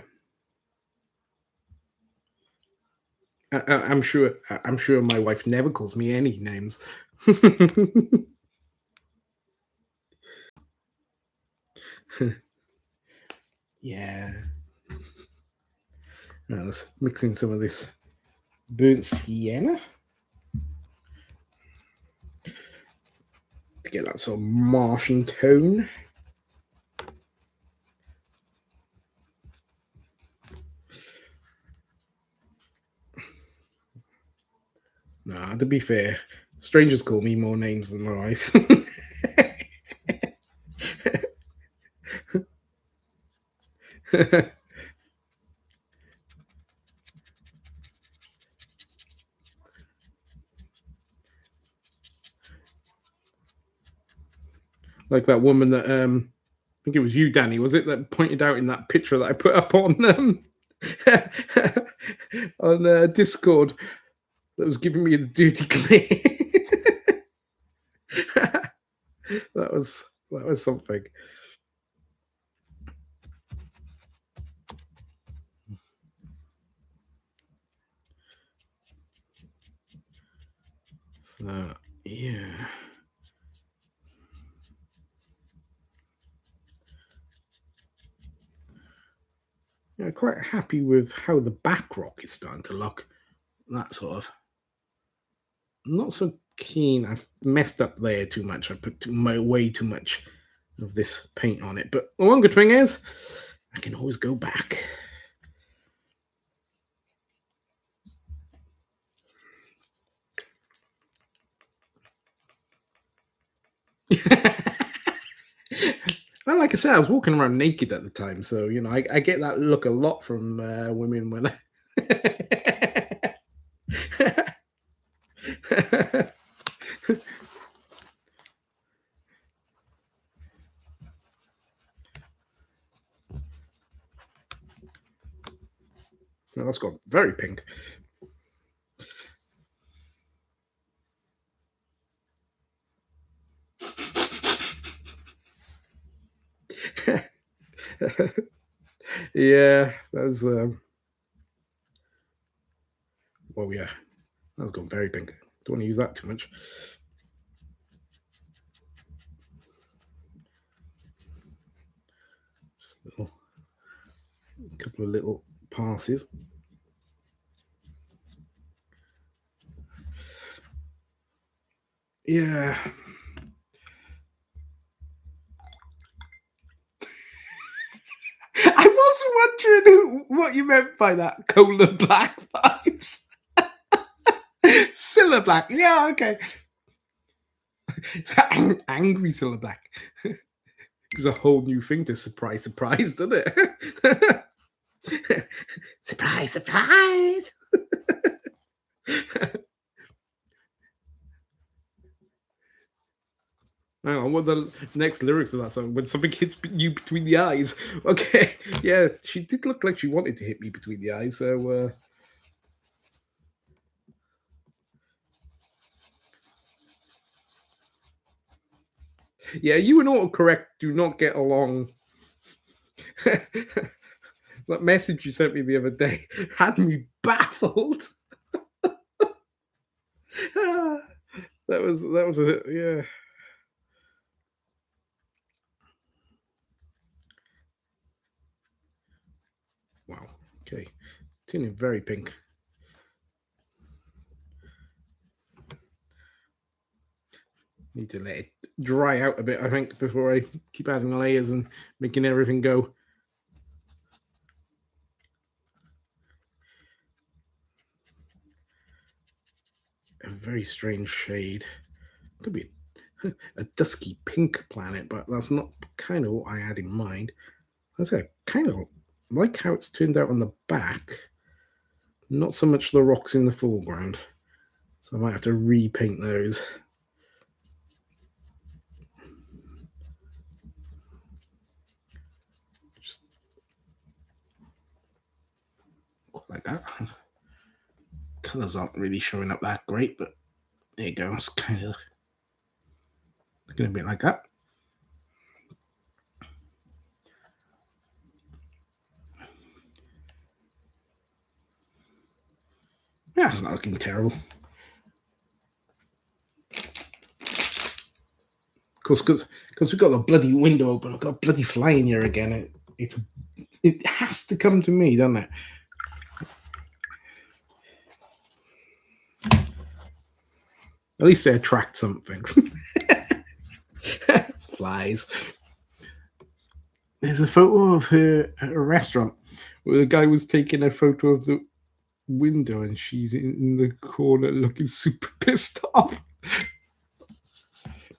I'm sure. I'm sure my wife never calls me any names. Yeah. Let's mix in some of this burnt sienna to get that sort of Martian tone. Nah, to be fair, strangers call me more names than my wife. Like that woman that I think it was you, Danny, was it, that pointed out in that picture that I put up on on Discord that was giving me the dirty glare. that was something. So yeah. Yeah, quite happy with how the back rock is starting to look. That sort of. I'm not so keen. I've messed up there too much. I put way too much of this paint on it. But the one good thing is, I can always go back. Well, like I said, I was walking around naked at the time, so I get that look a lot from women when Well, that's got very pink. Yeah, that's well, yeah, that's gone very pink. Don't want to use that too much. Just a couple of little passes. Yeah. I was wondering what you meant by that. Cola Black vibes. Cilla Black. Yeah, okay. It's angry Cilla Black. It's a whole new thing to surprise, doesn't it? Surprise, surprise. Hang on, what the next lyrics of that song? When something hits you between the eyes. Okay, yeah, she did look like she wanted to hit me between the eyes, so yeah, you and autocorrect do not get along. That message you sent me the other day had me baffled. that was a yeah. Wow. Okay. Turning very pink. Need to let it dry out a bit, I think, before I keep adding layers and making everything go. A very strange shade. Could be a dusky pink planet, but that's not kind of what I had in mind. I say, I kind of like how it's turned out on the back. Not so much the rocks in the foreground. So I might have to repaint those. Just like that. Colors aren't really showing up that great, but there you go. It's kind of looking a bit like that. Yeah, it's not looking terrible. Of course, because we've got the bloody window open, I've got a bloody fly in here again. It has to come to me, doesn't it? At least they attract something. Flies. There's a photo of her at a restaurant where the guy was taking a photo of the window and she's in the corner looking super pissed off.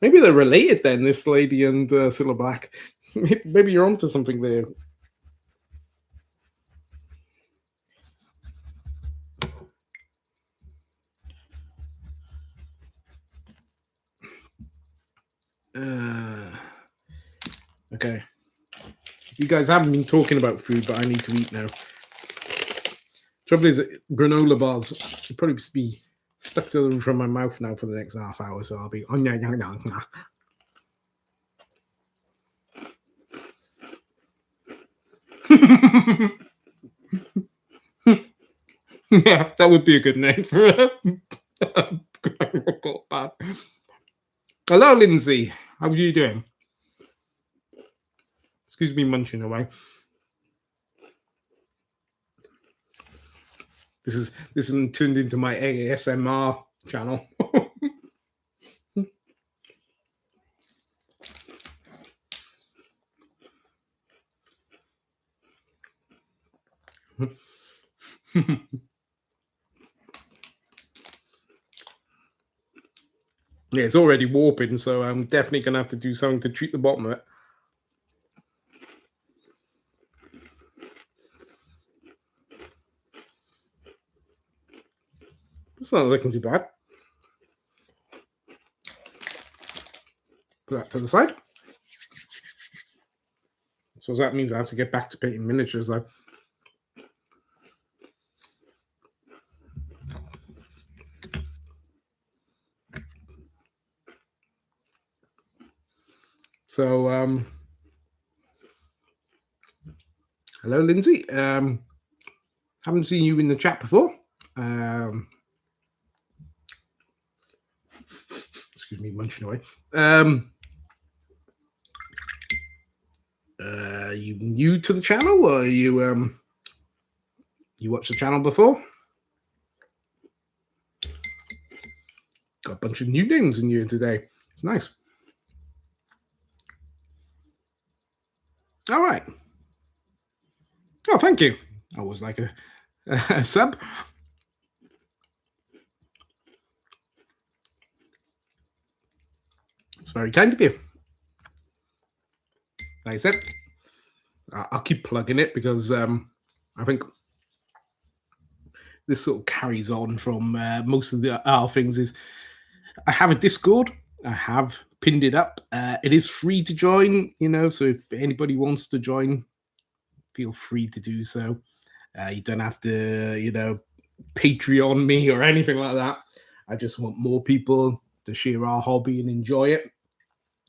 Maybe they're related then, this lady and Cilla Black. Maybe you're onto something there. Okay. You guys haven't been talking about food, but I need to eat now. Trouble is, granola bars should probably be stuck to the roof of my mouth now for the next half hour, so I'll be. Yeah, that would be a good name for a Hello, Lindsay. How are you doing? Excuse me, munching away. This is turned into my ASMR channel. Yeah, it's already warping, so I'm definitely going to have to do something to treat the bottom of it. It's not looking too bad. Put that to the side. So that means I have to get back to painting miniatures, though. So, hello, Lindsay. Haven't seen you in the chat before. Excuse me, munching away. Are you new to the channel, or are you you watched the channel before? Got a bunch of new names in here today. It's nice. All right. Oh, thank you. I always like a sub. It's very kind of you. Like I said, I'll keep plugging it because I think this sort of carries on from most of the other things. Is I have a Discord. I have pinned it up. It is free to join, so if anybody wants to join, feel free to do so. You don't have to, Patreon me or anything like that. I just want more people to share our hobby and enjoy it,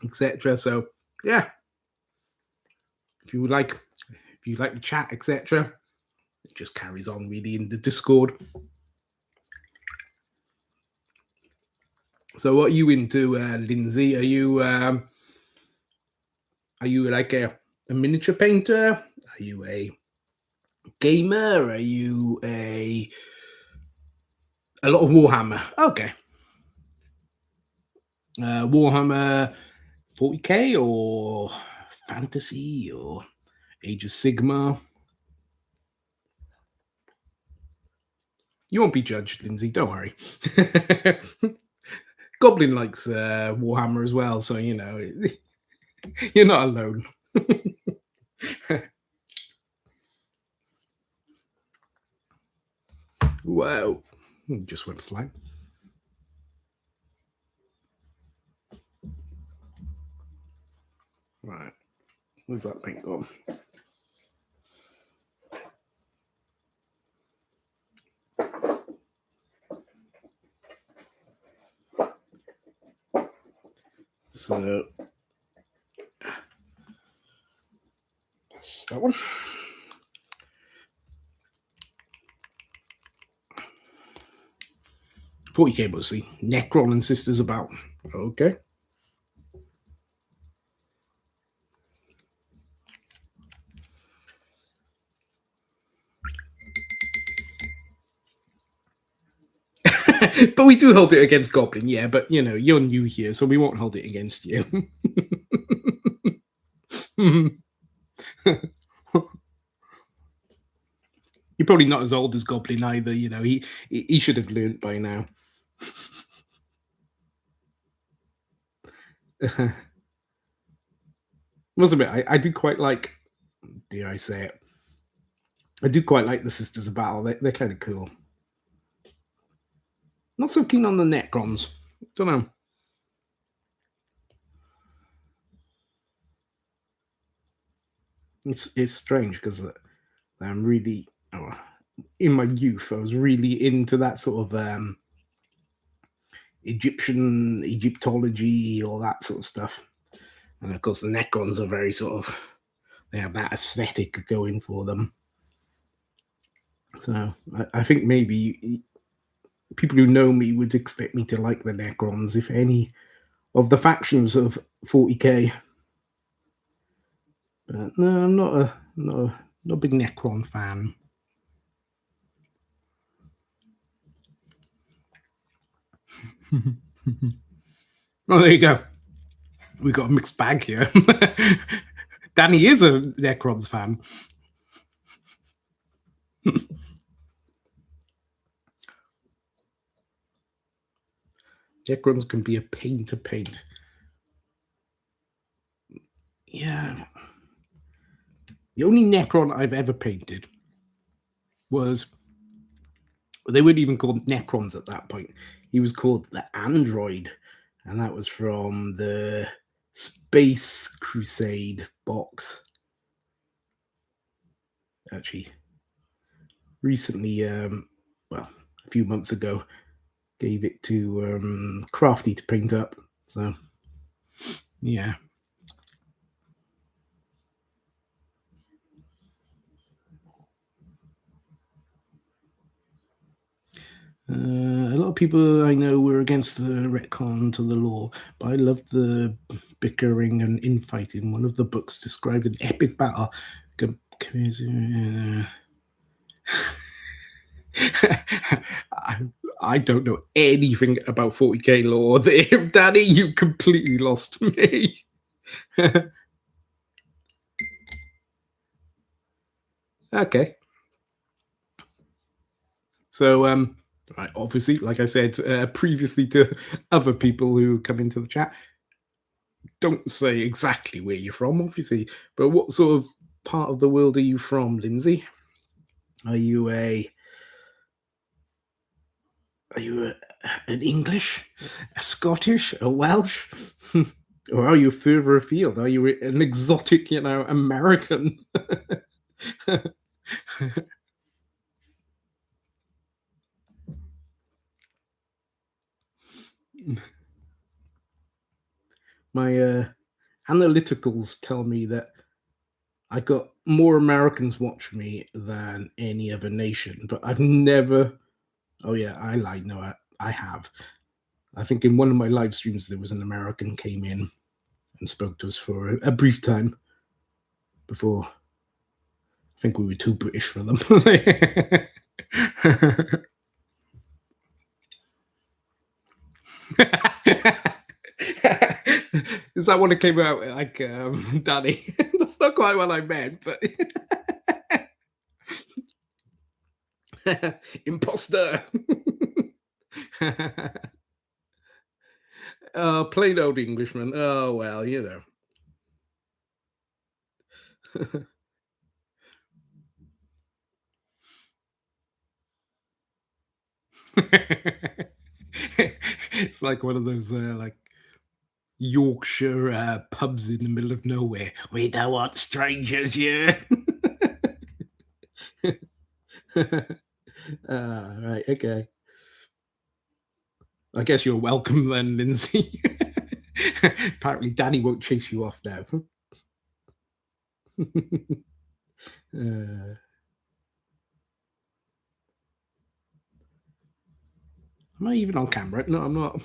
etc. So yeah, if you like the chat, etc., it just carries on really in the Discord. So what are you into, Lindsay? Are you like a miniature painter? Are you a gamer? Are you a lot of Warhammer? Okay. Warhammer 40k or fantasy or Age of Sigma? You won't be judged, Lindsay. Don't worry. Goblin likes Warhammer as well, so you're not alone. Wow, just went flying. Right, where's that paint gone? So that's that one. $40K mostly. Necron and Sisters about. Okay. But we do hold it against Goblin, yeah. But you're new here, so we won't hold it against you. You're probably not as old as Goblin either. He should have learned by now. Must admit, I do quite like. Dare I say it? I do quite like the Sisters of Battle. They're kind of cool. Not so keen on the Necrons. Don't know. It's strange because I'm really in my youth. I was really into that sort of Egyptology, all that sort of stuff. And of course, the Necrons are very sort of, they have that aesthetic going for them. So I think maybe people who know me would expect me to like the Necrons, if any of the factions of 40k. But no, I'm not a big Necron fan. Oh, there you go. We got a mixed bag here. Danny is a Necrons fan. Necrons can be a pain to paint. Yeah. The only Necron I've ever painted was, they weren't even called Necrons at that point. He was called the Android, and that was from the Space Crusade box. Actually, recently, well, a few months ago, gave it to Crafty to paint up. So, yeah. A lot of people I know were against the retcon to the law, but I love the bickering and infighting. One of the books described an epic battle. I don't know anything about 40k lore. There, Danny, you completely lost me. Okay. So, right, obviously, like I said previously to other people who come into the chat, don't say exactly where you're from, obviously, but what sort of part of the world are you from, Lindsay? Are you an English, a Scottish, a Welsh, or are you further afield? Are you an exotic, American? My analyticals tell me that I got more Americans watch me than any other nation, but I've never. Oh yeah, I lied. No, I have. I think in one of my live streams there was an American came in and spoke to us for a brief time before. I think we were too British for them. Is that what it came out like, Danny? That's not quite what I meant, but imposter. Plain old Englishman. Oh well, It's like one of those like Yorkshire pubs in the middle of nowhere. We don't want strangers here. Right, okay. I guess you're welcome then, Lindsay. Apparently, Danny won't chase you off now. Am I even on camera? No, I'm not.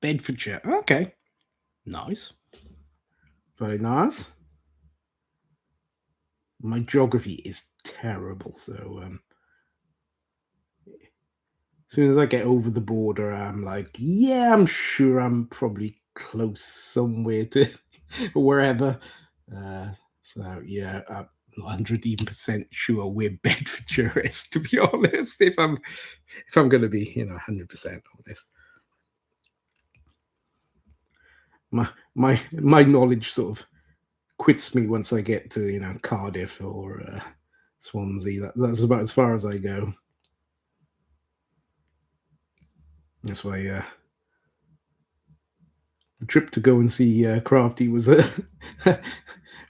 Bedfordshire. Okay. Nice. Very nice. My geography is terrible, so as soon as I get over the border, I'm like, yeah, I'm sure I'm probably close somewhere to wherever. Uh, so yeah, I'm not 100% sure where Bedfordshire is, to be honest. If I'm going to be 100% honest, my knowledge sort of quits me once I get to Cardiff or Swansea. That's about as far as I go. That's why the trip to go and see Crafty was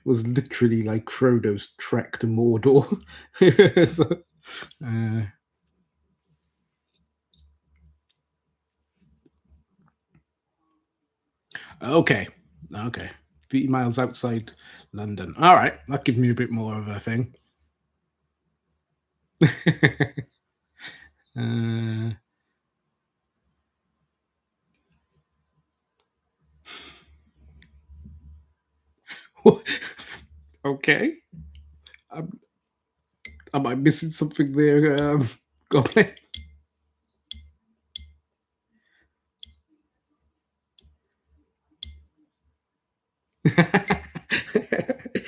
was literally like Frodo's trek to Mordor. So, okay, okay, 50 miles outside London. All right, that gives me a bit more of a thing. uh, okay, am, am I missing something there, Goblin?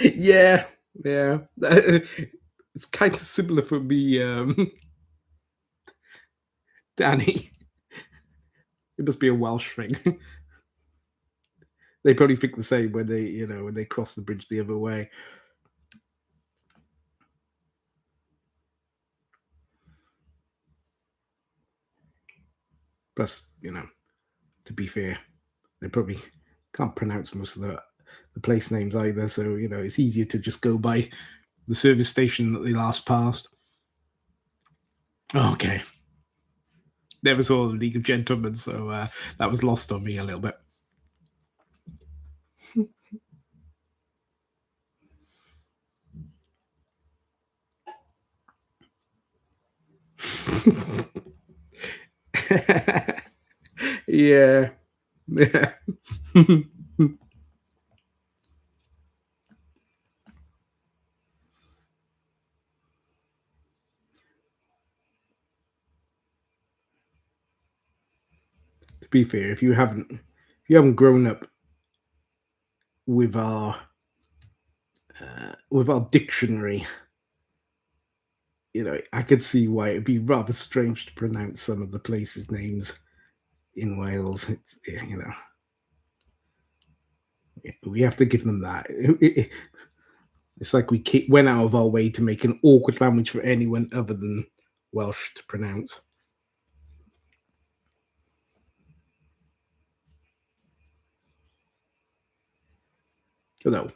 Yeah, yeah. It's kind of similar for me, Danny. It must be a Welsh thing. They probably think the same when they cross the bridge the other way. Plus, to be fair, they probably can't pronounce most of the place names either. So it's easier to just go by the service station that they last passed. Okay, never saw the League of Gentlemen, so that was lost on me a little bit. Yeah. Yeah. be fair, if you haven't grown up with our dictionary, I could see why it'd be rather strange to pronounce some of the places' names in Wales. We have to give them that. It's like we went out of our way to make an awkward language for anyone other than Welsh to pronounce. Although,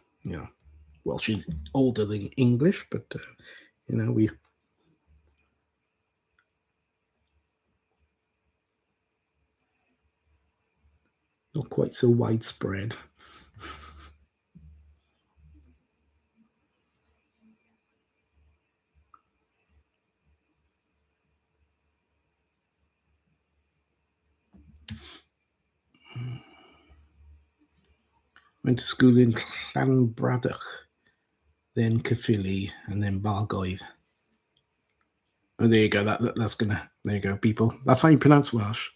Welsh is older than English, but we not quite so widespread. Went to school in Llanbradach, then Caerphilly, and then Bargoed. Oh, there you go. There you go, people. That's how you pronounce Welsh.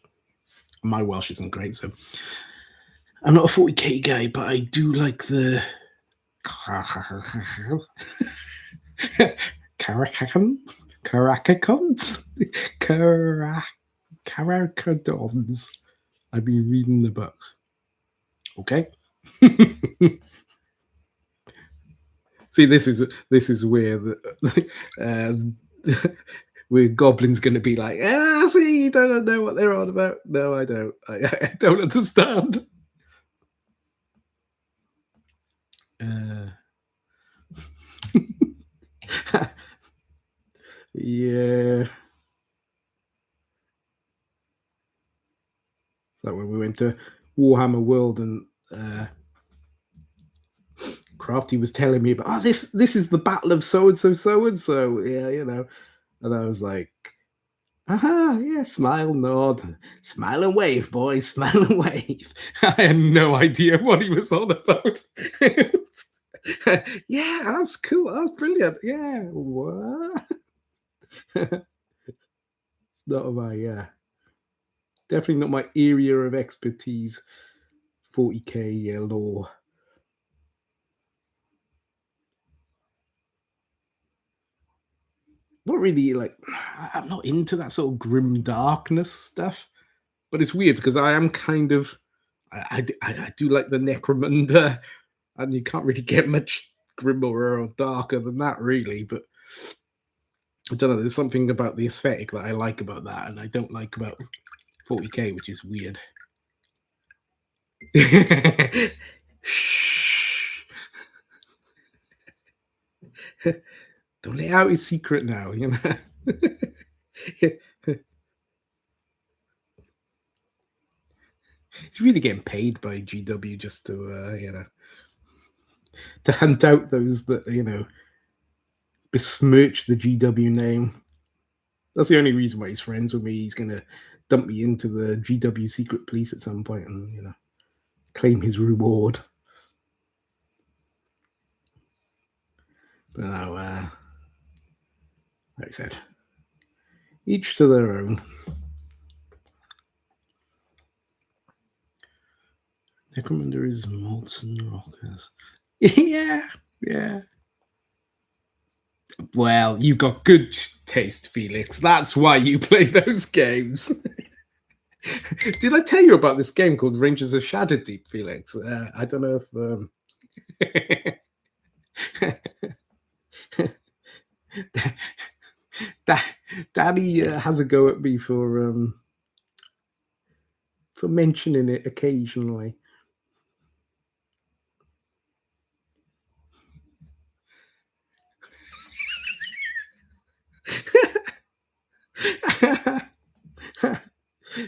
My Welsh isn't great, so I'm not a 40k guy, but I do like the Caracadons. I've been reading the books. Okay. See, this is where where Goblin's going to be like, see, you don't know what they're on about. No, I don't. I don't understand. Yeah. Like when we went to Warhammer World and Crafty was telling me about, this is the battle of so and so. Yeah, and I was like, yeah, smile, nod, smile and wave, boys, smile and wave. I had no idea what he was on about. Yeah, that's cool. That's brilliant. Yeah, what? It's not my definitely not my area of expertise. 40k lore. Not really like I'm not into that sort of grim darkness stuff, but it's weird because I am kind of I do like the Necromunda, and you can't really get much grimmer or darker than that, really. But I don't know. There's something about the aesthetic that I like about that, and I don't like about 40k, which is weird. Don't let out his secret now, He's really getting paid by GW just to to hunt out those that besmirch the GW name. That's the only reason why he's friends with me. He's gonna dump me into the GW secret police at some point and claim his reward. But no, like I said, each to their own. Necromunda is molten rockers. Yeah. Well, you got good taste, Felix. That's why you play those games. Did I tell you about this game called Rangers of Shadowdeep, Felix? I don't know if Daddy has a go at me for mentioning it occasionally.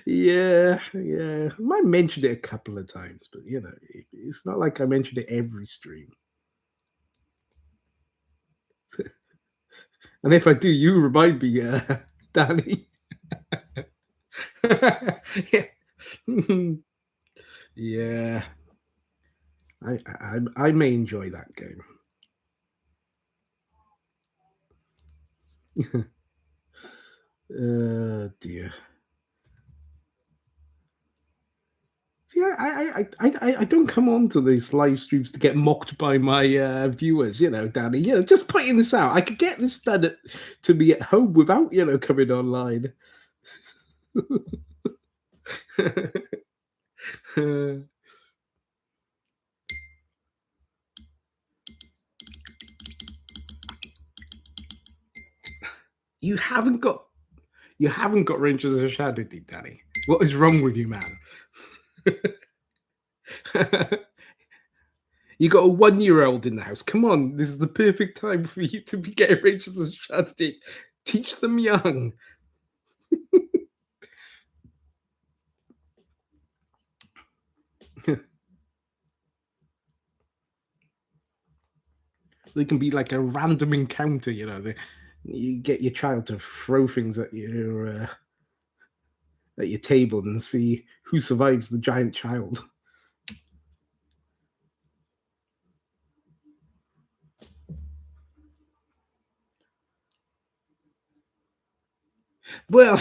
Yeah. I might mention it a couple of times, but it's not like I mentioned it every stream. And if I do, you remind me, Danny. Yeah. I may enjoy that game. Dear. Yeah, I don't come on to these live streams to get mocked by my viewers, Danny. Just pointing this out. I could get this done to me at home without, coming online. you haven't got you haven't got Rangers of Shadow, deep Danny. What is wrong with you, man? You got a 1-year-old in the house. Come on, this is the perfect time for you to be getting Rangers of Shadow. Teach them young. They can be like a random encounter, you get your child to throw things at your table and see who survives the giant child. Well,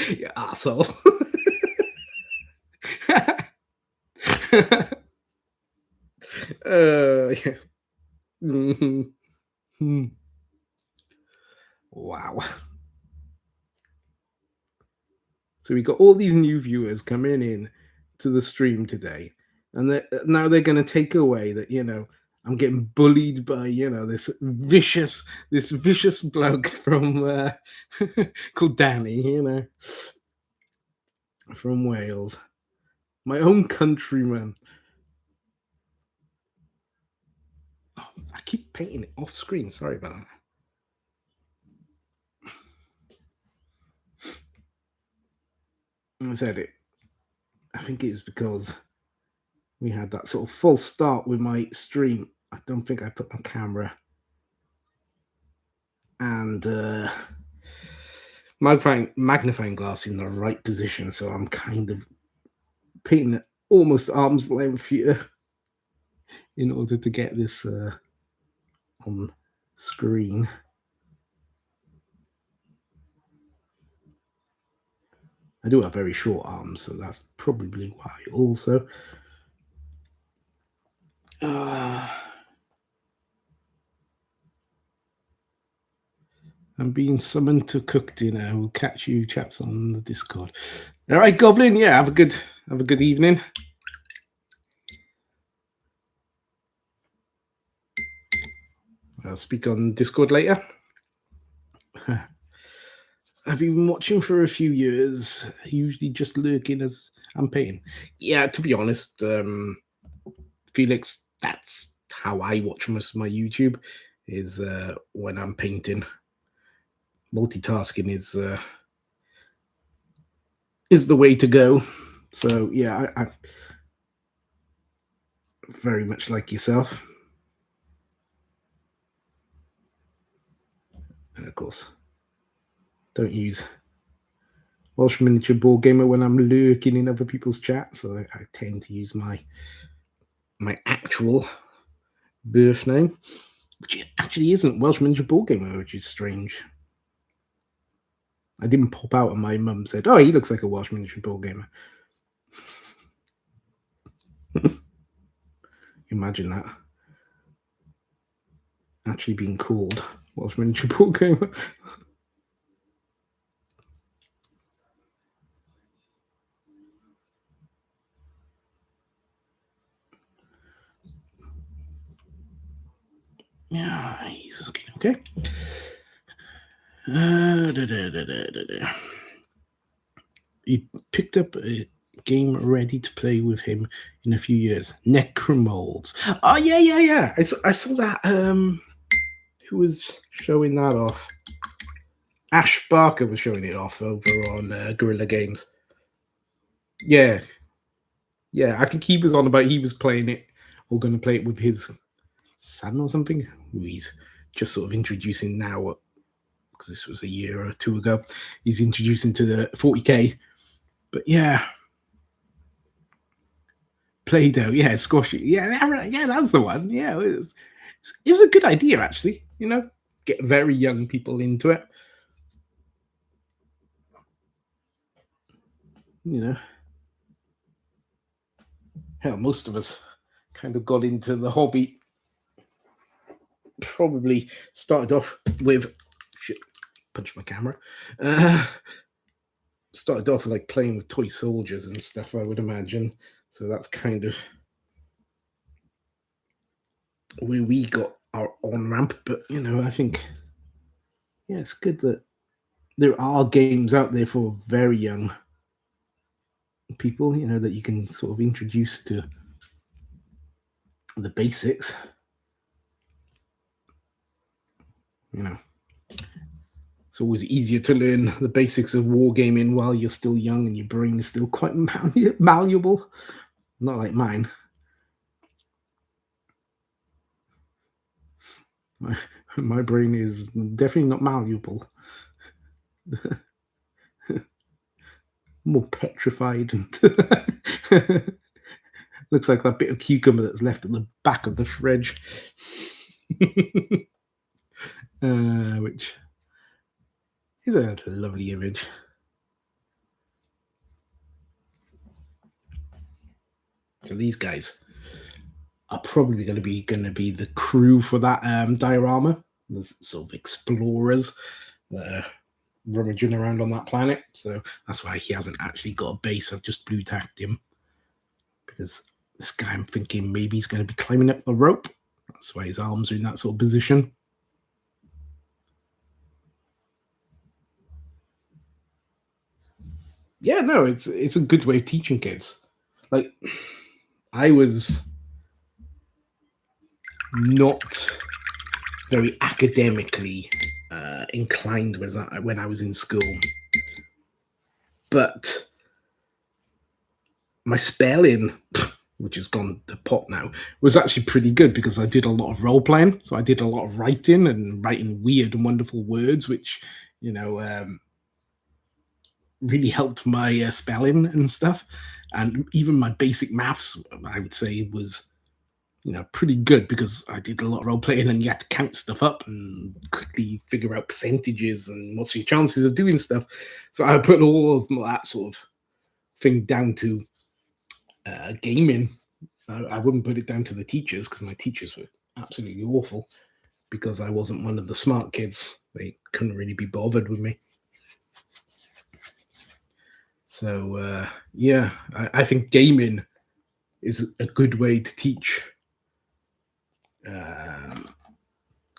you asshole. Yeah. Mm-hmm. Wow. So we got all these new viewers coming in to the stream today, and now they're going to take away that I'm getting bullied by this vicious bloke from called Danny, from Wales, my own countryman. Oh, I keep painting it off screen. Sorry about that. I said it. I think it was because we had that sort of false start with my stream. I don't think I put my camera and magnifying glass in the right position, so I'm kind of painting it almost arm's length here in order to get this on screen. I do have very short arms, so that's probably why also. I'm being summoned to cook dinner. We'll catch you chaps on the Discord. All right, Goblin. Yeah, have a good evening. I'll speak on Discord later. I've been watching for a few years, usually just lurking as I'm painting. Yeah, to be honest, Felix, that's how I watch most of my YouTube, is when I'm painting. Multitasking is the way to go. So yeah, I very much like yourself. And of course, don't use Welsh Miniature Board Gamer when I'm lurking in other people's chat. So I tend to use my actual birth name, which actually isn't Welsh Miniature Board Gamer, which is strange. I didn't pop out and my mum said, "Oh, he looks like a Welsh Miniature Board Gamer." Imagine that. Actually being called Welsh Miniature Board Gamer. Yeah, he's looking okay. He picked up a game ready to play with him in a few years. Necromolds. Oh yeah. I saw that. Who was showing that off? Ash Barker was showing it off over on Guerrilla Games. Yeah. I think he was on about he was playing it or going to play it with his son or something. Who he's just sort of introducing now, because this was a year or two ago. He's introducing to the 40k. But yeah, Play-Doh, yeah, squashy, yeah, that was the one. Yeah, it was a good idea actually. Get very young people into it. hell, most of us kind of got into the hobby. Probably started off with shit. Punch my camera. Started off like playing with toy soldiers and stuff, I would imagine. So that's kind of where we got our on ramp. But I think it's good that there are games out there for very young people, that you can sort of introduce to the basics. It's always easier to learn the basics of wargaming while you're still young and your brain is still quite malleable. Not like mine. My brain is definitely not malleable. More petrified. Looks like that bit of cucumber that's left at the back of the fridge. Which is a lovely image. So these guys are probably going to be the crew for that diorama. There's sort of explorers that are rummaging around on that planet. So that's why he hasn't actually got a base. I've just blue tacked him because this guy, I'm thinking maybe he's going to be climbing up the rope. That's why his arms are in that sort of position. Yeah, no, it's a good way of teaching kids. Like, I was not very academically inclined when I was in school, but my spelling, which has gone to pot now, was actually pretty good because I did a lot of role playing. So I did a lot of writing and writing weird and wonderful words, which really helped my spelling and stuff. And even my basic maths, I would say, was pretty good because I did a lot of role playing and you had to count stuff up and quickly figure out percentages and what's your chances of doing stuff. So I put all of that sort of thing down to gaming. I wouldn't put it down to the teachers because my teachers were absolutely awful because I wasn't one of the smart kids. They couldn't really be bothered with me. So yeah, I think gaming is a good way to teach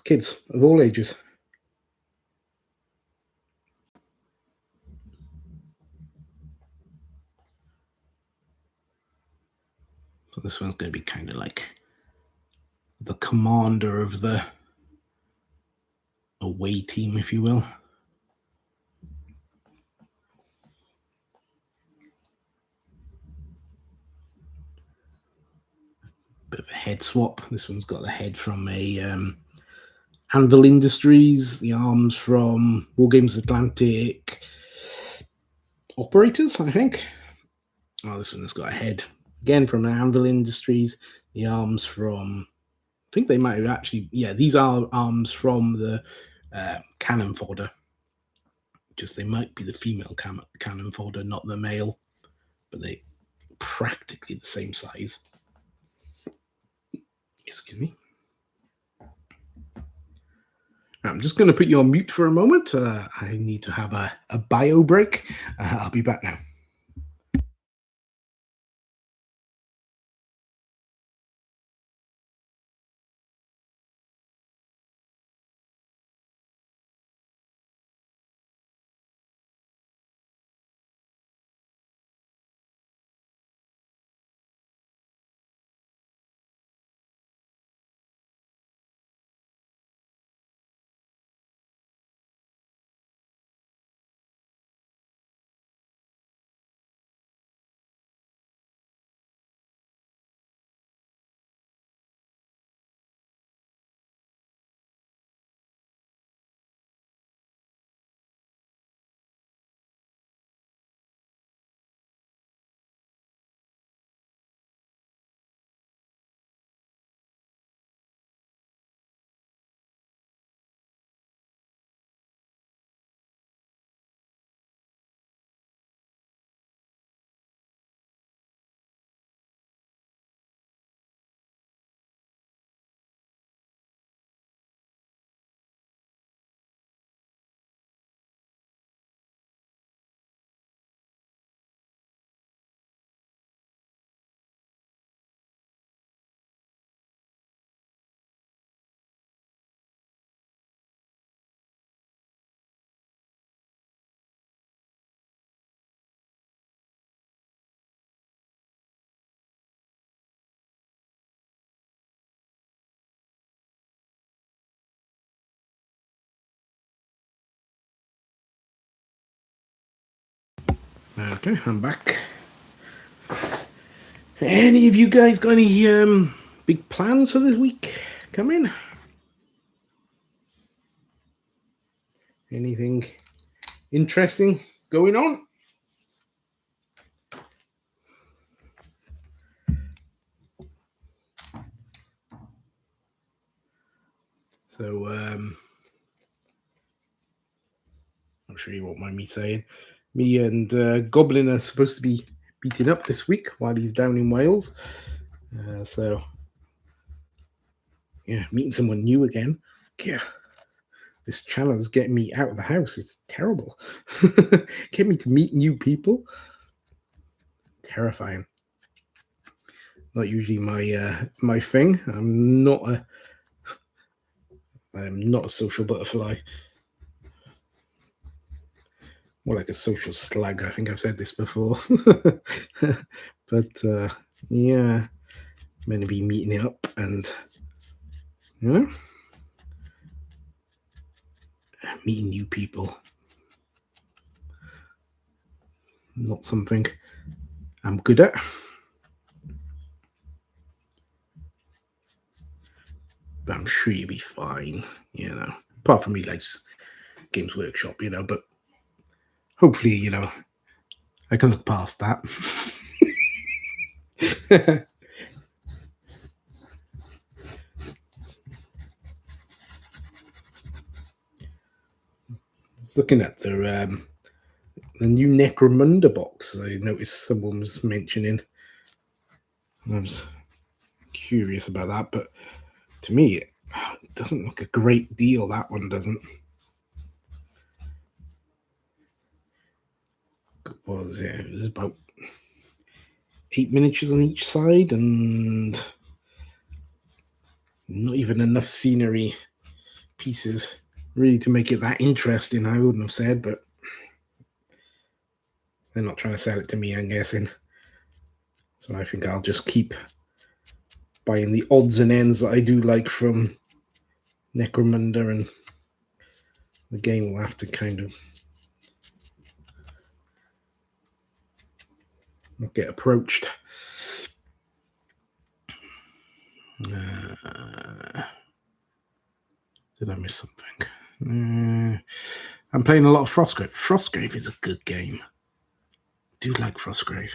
kids of all ages. So this one's going to be kind of like the commander of the away team, if you will. Bit of a head swap. This one's got the head from a Anvil Industries, the arms from Wargames Atlantic Operators, I think. Oh, this one has got a head again from Anvil Industries. The arms from, I think they might have actually, yeah, these are arms from the cannon fodder. Just they might be the female cannon fodder, not the male, but they practically the same size. Excuse me. I'm just going to put you on mute for a moment. I need to have a bio break. I'll be back now. Okay, I'm back. Any of you guys got any big plans for this week coming? Anything interesting going on? So, I'm sure you won't mind me saying, me and Goblin are supposed to be beating up this week while he's down in Wales. So, yeah, meeting someone new again. Yeah, this channel is getting me out of the house. It's terrible. Get me to meet new people. Terrifying. Not usually my thing. I'm not a social butterfly. More like a social slug. I think I've said this before. But yeah, I'm going to be meeting up and meeting new people. Not something I'm good at. But I'm sure you'll be fine, Apart from me, like Games Workshop, but hopefully, I can look past that. I was looking at the new Necromunda box. I noticed someone was mentioning. I was curious about that, but to me, it doesn't look a great deal. That one doesn't. What was it? It was about 8 miniatures on each side, and not even enough scenery pieces really to make it that interesting. I wouldn't have said, but they're not trying to sell it to me, I'm guessing. So I think I'll just keep buying the odds and ends that I do like from Necromunda, and the game will have to kind of not get approached. Did I miss something? I'm playing a lot of Frostgrave. Frostgrave is a good game. I do like Frostgrave.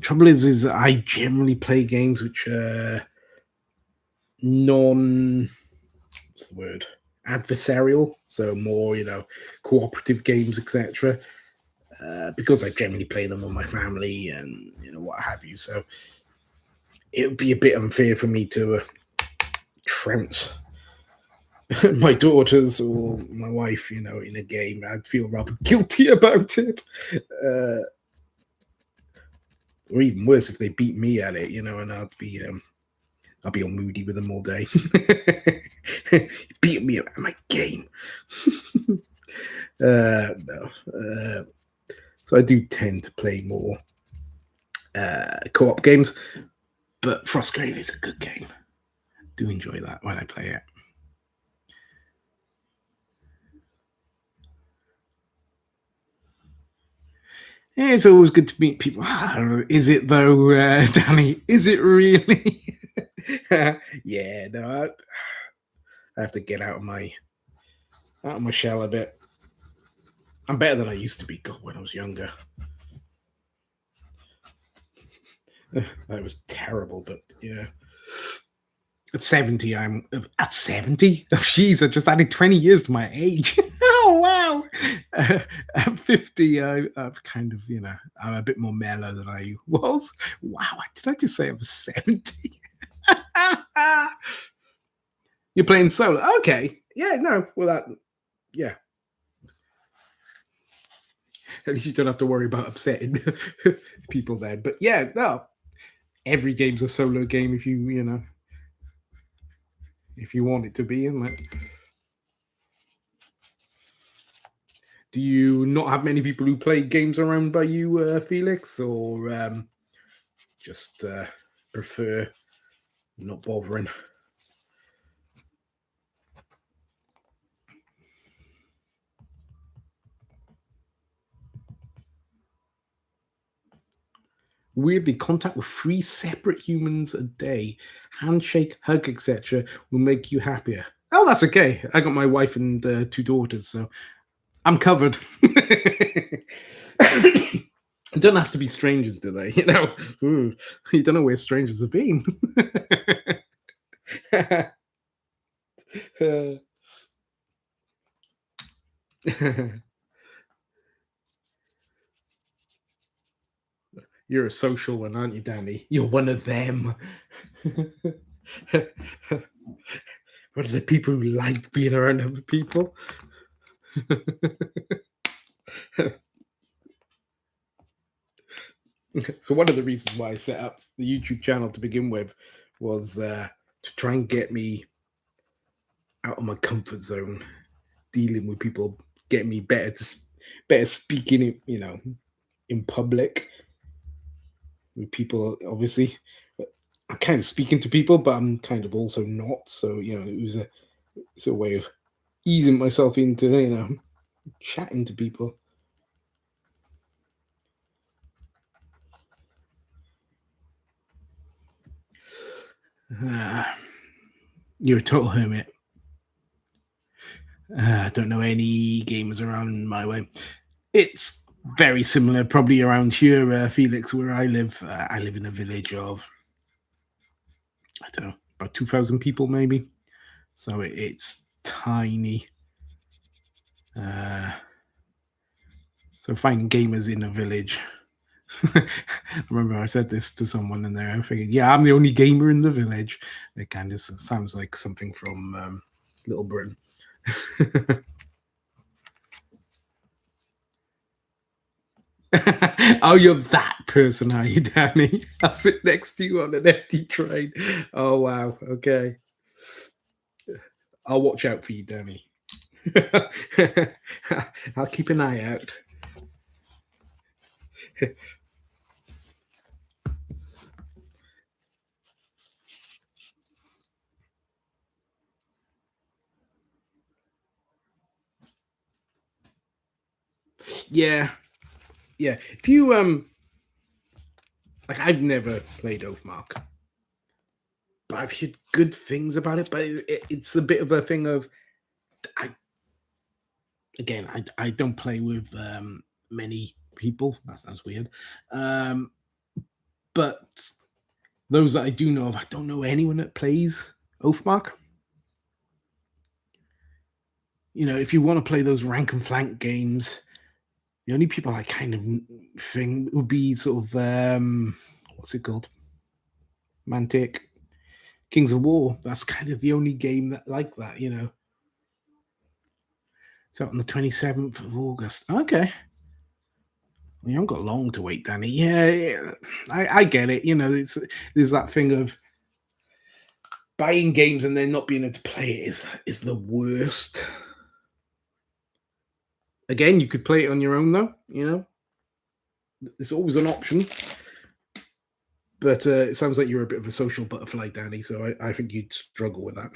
Trouble is I generally play games which are what's the word? Adversarial, so more, cooperative games, etc. Because I generally play them with my family and, what have you. So it would be a bit unfair for me to trounce my daughters or my wife, in a game. I'd feel rather guilty about it. Or even worse, if they beat me at it, and I'll be all moody with them all day. Beat me at my game. No. So I do tend to play more co-op games, but Frostgrave is a good game. I do enjoy that when I play it. Yeah, it's always good to meet people. Is it though, Danny? Is it really? Yeah, no, I have to get out of my shell a bit. I'm better than I used to be. God, when I was younger, that was terrible. But yeah, at 70, I'm at 70. Oh, jeez, I just added 20 years to my age. Oh wow! At 50, I've kind of, I'm a bit more mellow than I was. Wow, did I just say I was 70? You're playing solo, okay? Yeah, no, well yeah. At least you don't have to worry about upsetting people then. But yeah, no, every game's a solo game if if you want it to be, isn't it? Do you not have many people who play games around by you, Felix, or just prefer not bothering? Weirdly, contact with 3 separate humans a day, handshake, hug, etc., will make you happier. Oh, that's okay. I got my wife and 2 daughters, so I'm covered. It don't have to be strangers, do they? You know, ooh, you don't know where strangers have been. You're a social one, aren't you, Danny? You're one of them. What are the people who like being around other people? So one of the reasons why I set up the YouTube channel to begin with was to try and get me out of my comfort zone, dealing with people, get me better speaking, in public with people. Obviously, I'm kind of speaking to people, but I'm kind of also not. So it's a way of easing myself into chatting to people. You're a total hermit. I don't know any gamers around my way. It's very similar, probably around here, Felix, where I live. I live in a village of, I don't know, about 2,000 people, maybe. So it's tiny. So finding gamers in a village. I remember I said this to someone and they're thinking, yeah, I'm the only gamer in the village. It kind of sounds like something from Little Britain. Oh, you're that person, are you, Danny? I'll sit next to you on an empty train. Oh, wow. Okay. I'll watch out for you, Danny. I'll keep an eye out. Yeah. If you like, I've never played Oathmark, but I've heard good things about it. But it's a bit of a thing of, I don't play with many people. That sounds weird. But those that I do know of, I don't know anyone that plays Oathmark. If you want to play those rank and flank games, the only people I kind of think would be sort of what's it called? Mantic, Kings of War. That's kind of the only game that like that. It's out on the 27th of August. Okay. You haven't got long to wait, Danny. Yeah. I get it. There's that thing of buying games and then not being able to play it is the worst. Again, you could play it on your own, though. It's always an option. But it sounds like you're a bit of a social butterfly, Danny. So I think you'd struggle with that.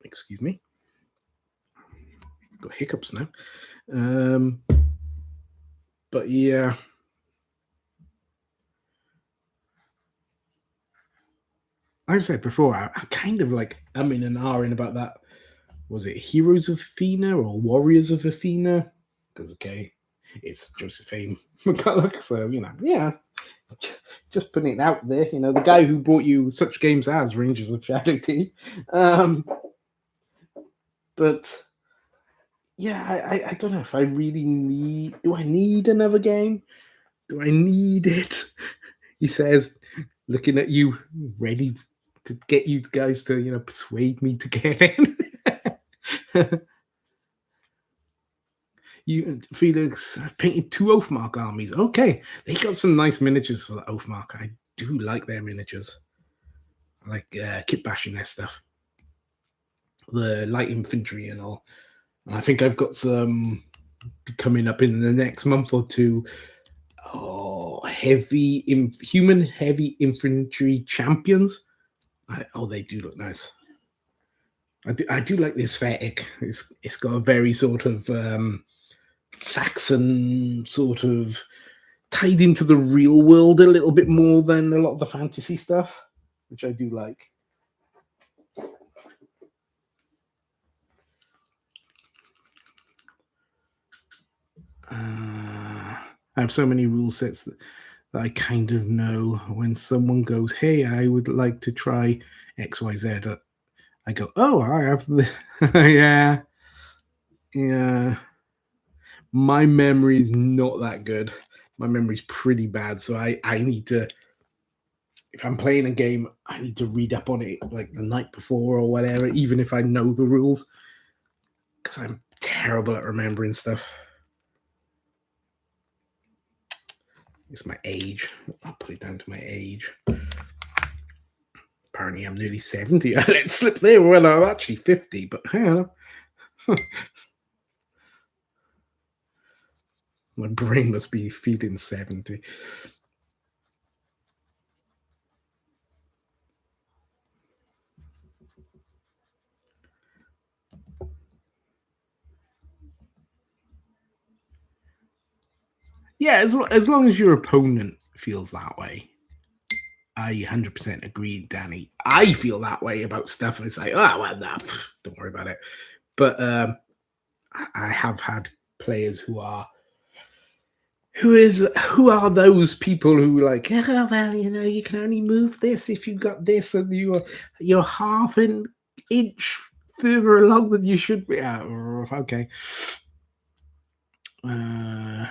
Excuse me. Got hiccups now. But yeah. I've said before, I'm kind of like umming and ahhing about that. Was it Heroes of Athena or Warriors of Athena? Because, it's Josephine McCulloch. So, yeah. Just putting it out there. The guy who brought you such games as Rangers of Shadow Team. But yeah, I don't know if I really need. Do I need another game? Do I need it? He says, looking at you, ready to get you guys to persuade me to get in. You, Felix, painted 2 Oathmark armies. Okay, they got some nice miniatures for the Oathmark. I do like their miniatures. I like kit bashing their stuff. The light infantry and all. And I think I've got some coming up in the next month or two. Oh, human heavy infantry champions. They do look nice. I do like the aesthetic. It's got a very sort of Saxon sort of tied into the real world a little bit more than a lot of the fantasy stuff, which I do like. I have so many rule sets that I kind of know when someone goes, "Hey, I would like to try XYZ." I go, "Oh, I have the yeah." My memory is not that good. My memory's pretty bad, so I need to. If I'm playing a game, I need to read up on it like the night before or whatever, even if I know the rules, because I'm terrible at remembering stuff. It's my age. I'll put it down to my age. Apparently, I'm nearly 70. I let slip there. Well, I'm actually 50, but hang on. My brain must be feeling 70. Yeah, as long as your opponent feels that way. I 100% agree, Danny. I feel that way about stuff, and it's like, oh, well, nah, don't worry about it. But I have had players who are those people who like, oh, well, you can only move this if you got this, and you're half an inch further along than you should be. Okay. All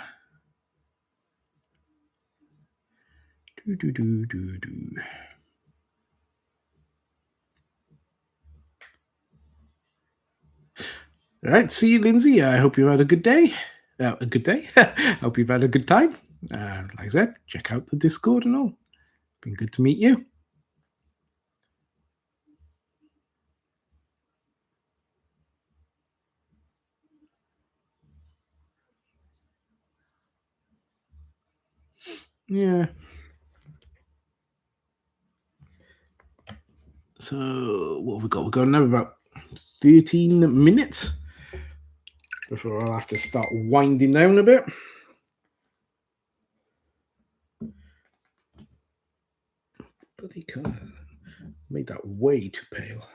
right, see you, Lindsay. I hope you had a good day. A good day. Hope you've had a good time. Like I said, check out the Discord and all. Been good to meet you. Yeah. So what have we got? We've got another about 13 minutes before I'll have to start winding down a bit. Bloody colour. Made that way too pale.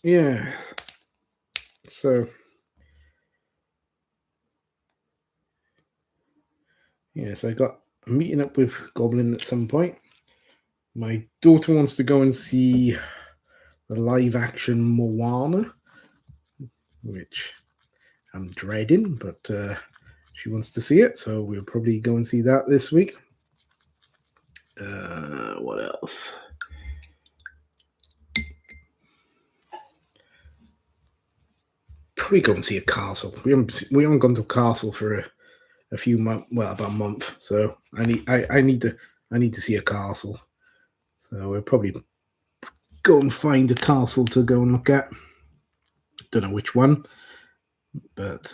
Yeah. So I got a meeting up with Goblin at some point. My daughter wants to go and see the live action Moana, which I'm dreading, but she wants to see it, so we'll probably go and see that this week. What else? Probably go and see a castle. We haven't gone to a castle for a few months. Well, about a month. So I need to see a castle. So we'll probably go and find a castle to go and look at. Don't know which one, but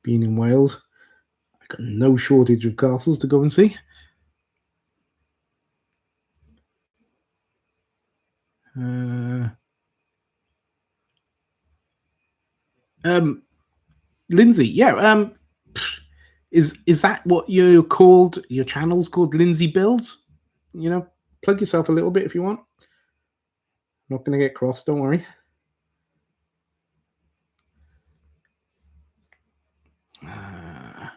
being in Wales, I got no shortage of castles to go and see. Lindsay, yeah. Is that what you're called? Your channel's called Lindsay Builds? Plug yourself a little bit if you want. Not going to get cross, don't worry. I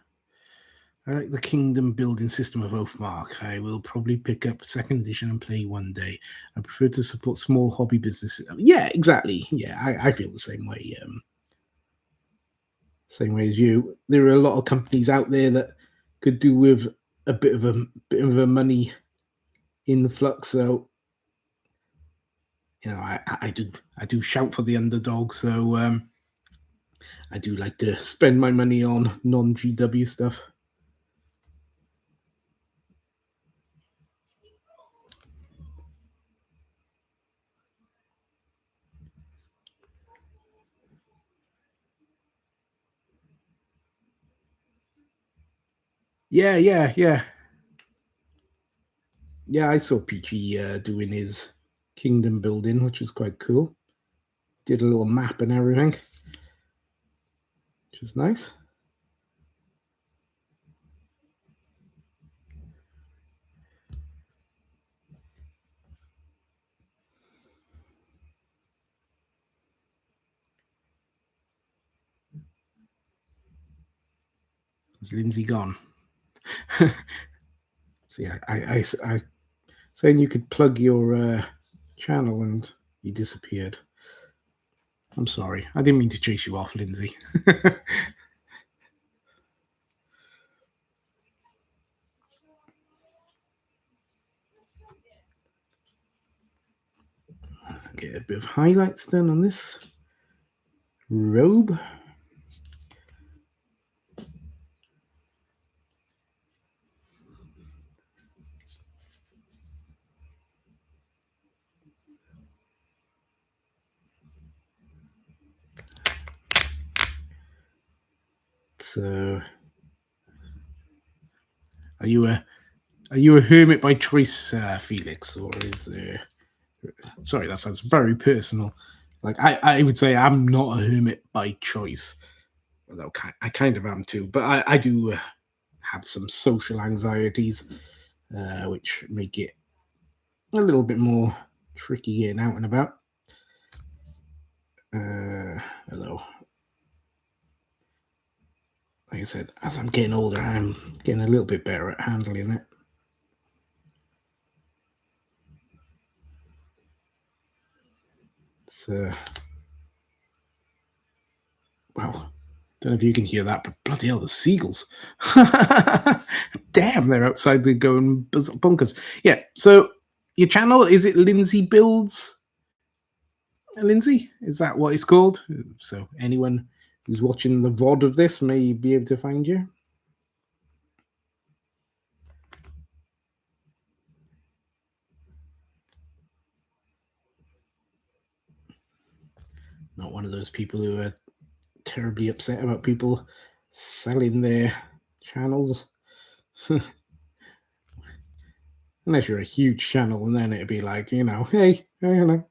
like the kingdom building system of Oathmark. I will probably pick up 2nd edition and play one day. I prefer to support small hobby businesses. Yeah, exactly. Yeah, I feel the same way. Same way as you. There are a lot of companies out there that could do with a bit of a money influx. So I do shout for the underdog. So I do like to spend my money on non-GW stuff. Yeah. Yeah, I saw PG doing his kingdom building, which was quite cool. Did a little map and everything, which which is nice. Is Lindsay gone? See, I saying you could plug your channel and you disappeared. I'm sorry. I didn't mean to chase you off, Lindsay. Get a bit of highlights done on this robe. So, are you a hermit by choice, Felix, or is there? Sorry, that sounds very personal. Like I would say I'm not a hermit by choice, although I kind of am too. But I do have some social anxieties, which make it a little bit more tricky getting out and about. Although, like I said, as I'm getting older, I'm getting a little bit better at handling it. So, wow. Don't know if you can hear that, but bloody hell, the seagulls. Damn, they're outside, they're going bonkers. Yeah, so your channel, is it Lindsay Builds? Lindsay? Is that what it's called? So anyone who's watching the VOD of this may be able to find you. Not one of those people who are terribly upset about people selling their channels. Unless you're a huge channel, and then it'd be like, you know, hey, hello.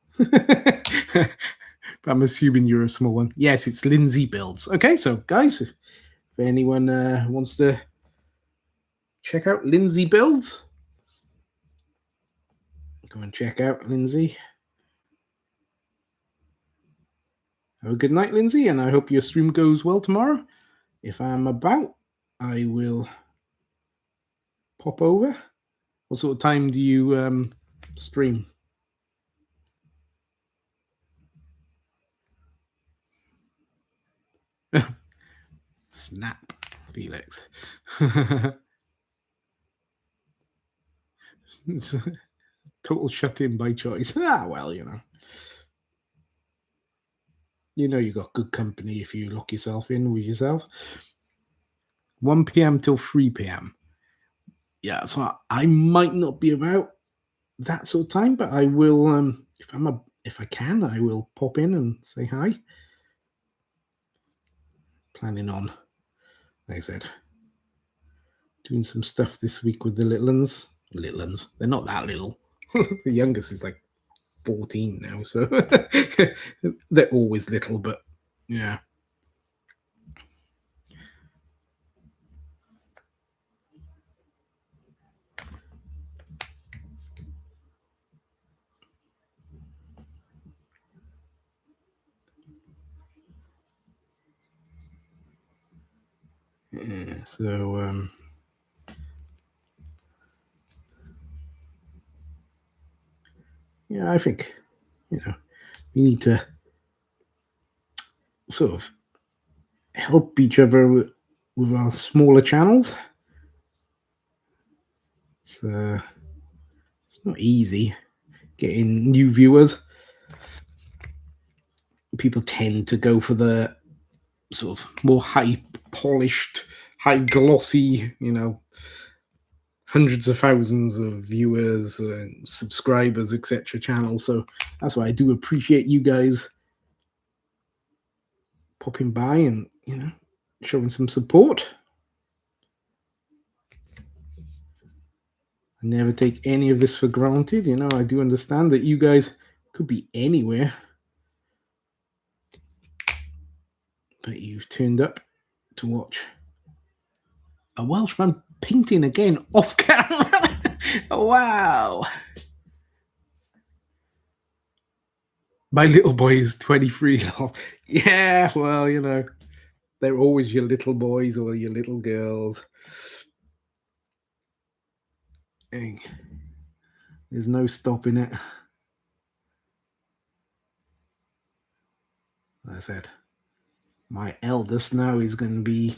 But I'm assuming you're a small one. Yes, it's Lindsay Builds. Okay, so guys, if anyone wants to check out Lindsay Builds, go and check out Lindsay. Have a good night, Lindsay, and I hope your stream goes well tomorrow. If I'm about, I will pop over. What sort of time do you stream? Snap, Felix. Total shut in by choice. Well, you know. You know you got good company if you lock yourself in with yourself. 1 p.m. till 3 p.m. Yeah, so I might not be about that sort of time, but I will if I can, I will pop in and say hi. Planning on, like I said, doing some stuff this week with the little ones. Little ones, they're not that little. The youngest is like 14 now, so they're always little, but yeah. Yeah, so yeah, I think, you know, we need to sort of help each other with our smaller channels. It's not easy getting new viewers. People tend to go for the sort of more high polished, high glossy, you know, hundreds of thousands of viewers, subscribers, etc. channels. So that's why I do appreciate you guys popping by and, you know, showing some support. I never take any of this for granted. You know, I do understand that you guys could be anywhere, but you've turned up to watch a Welshman painting again off camera. Wow. My little boy is 23 now. Yeah, well, they're always your little boys or your little girls. Hey, there's no stopping it. Like I said, my eldest now is going to be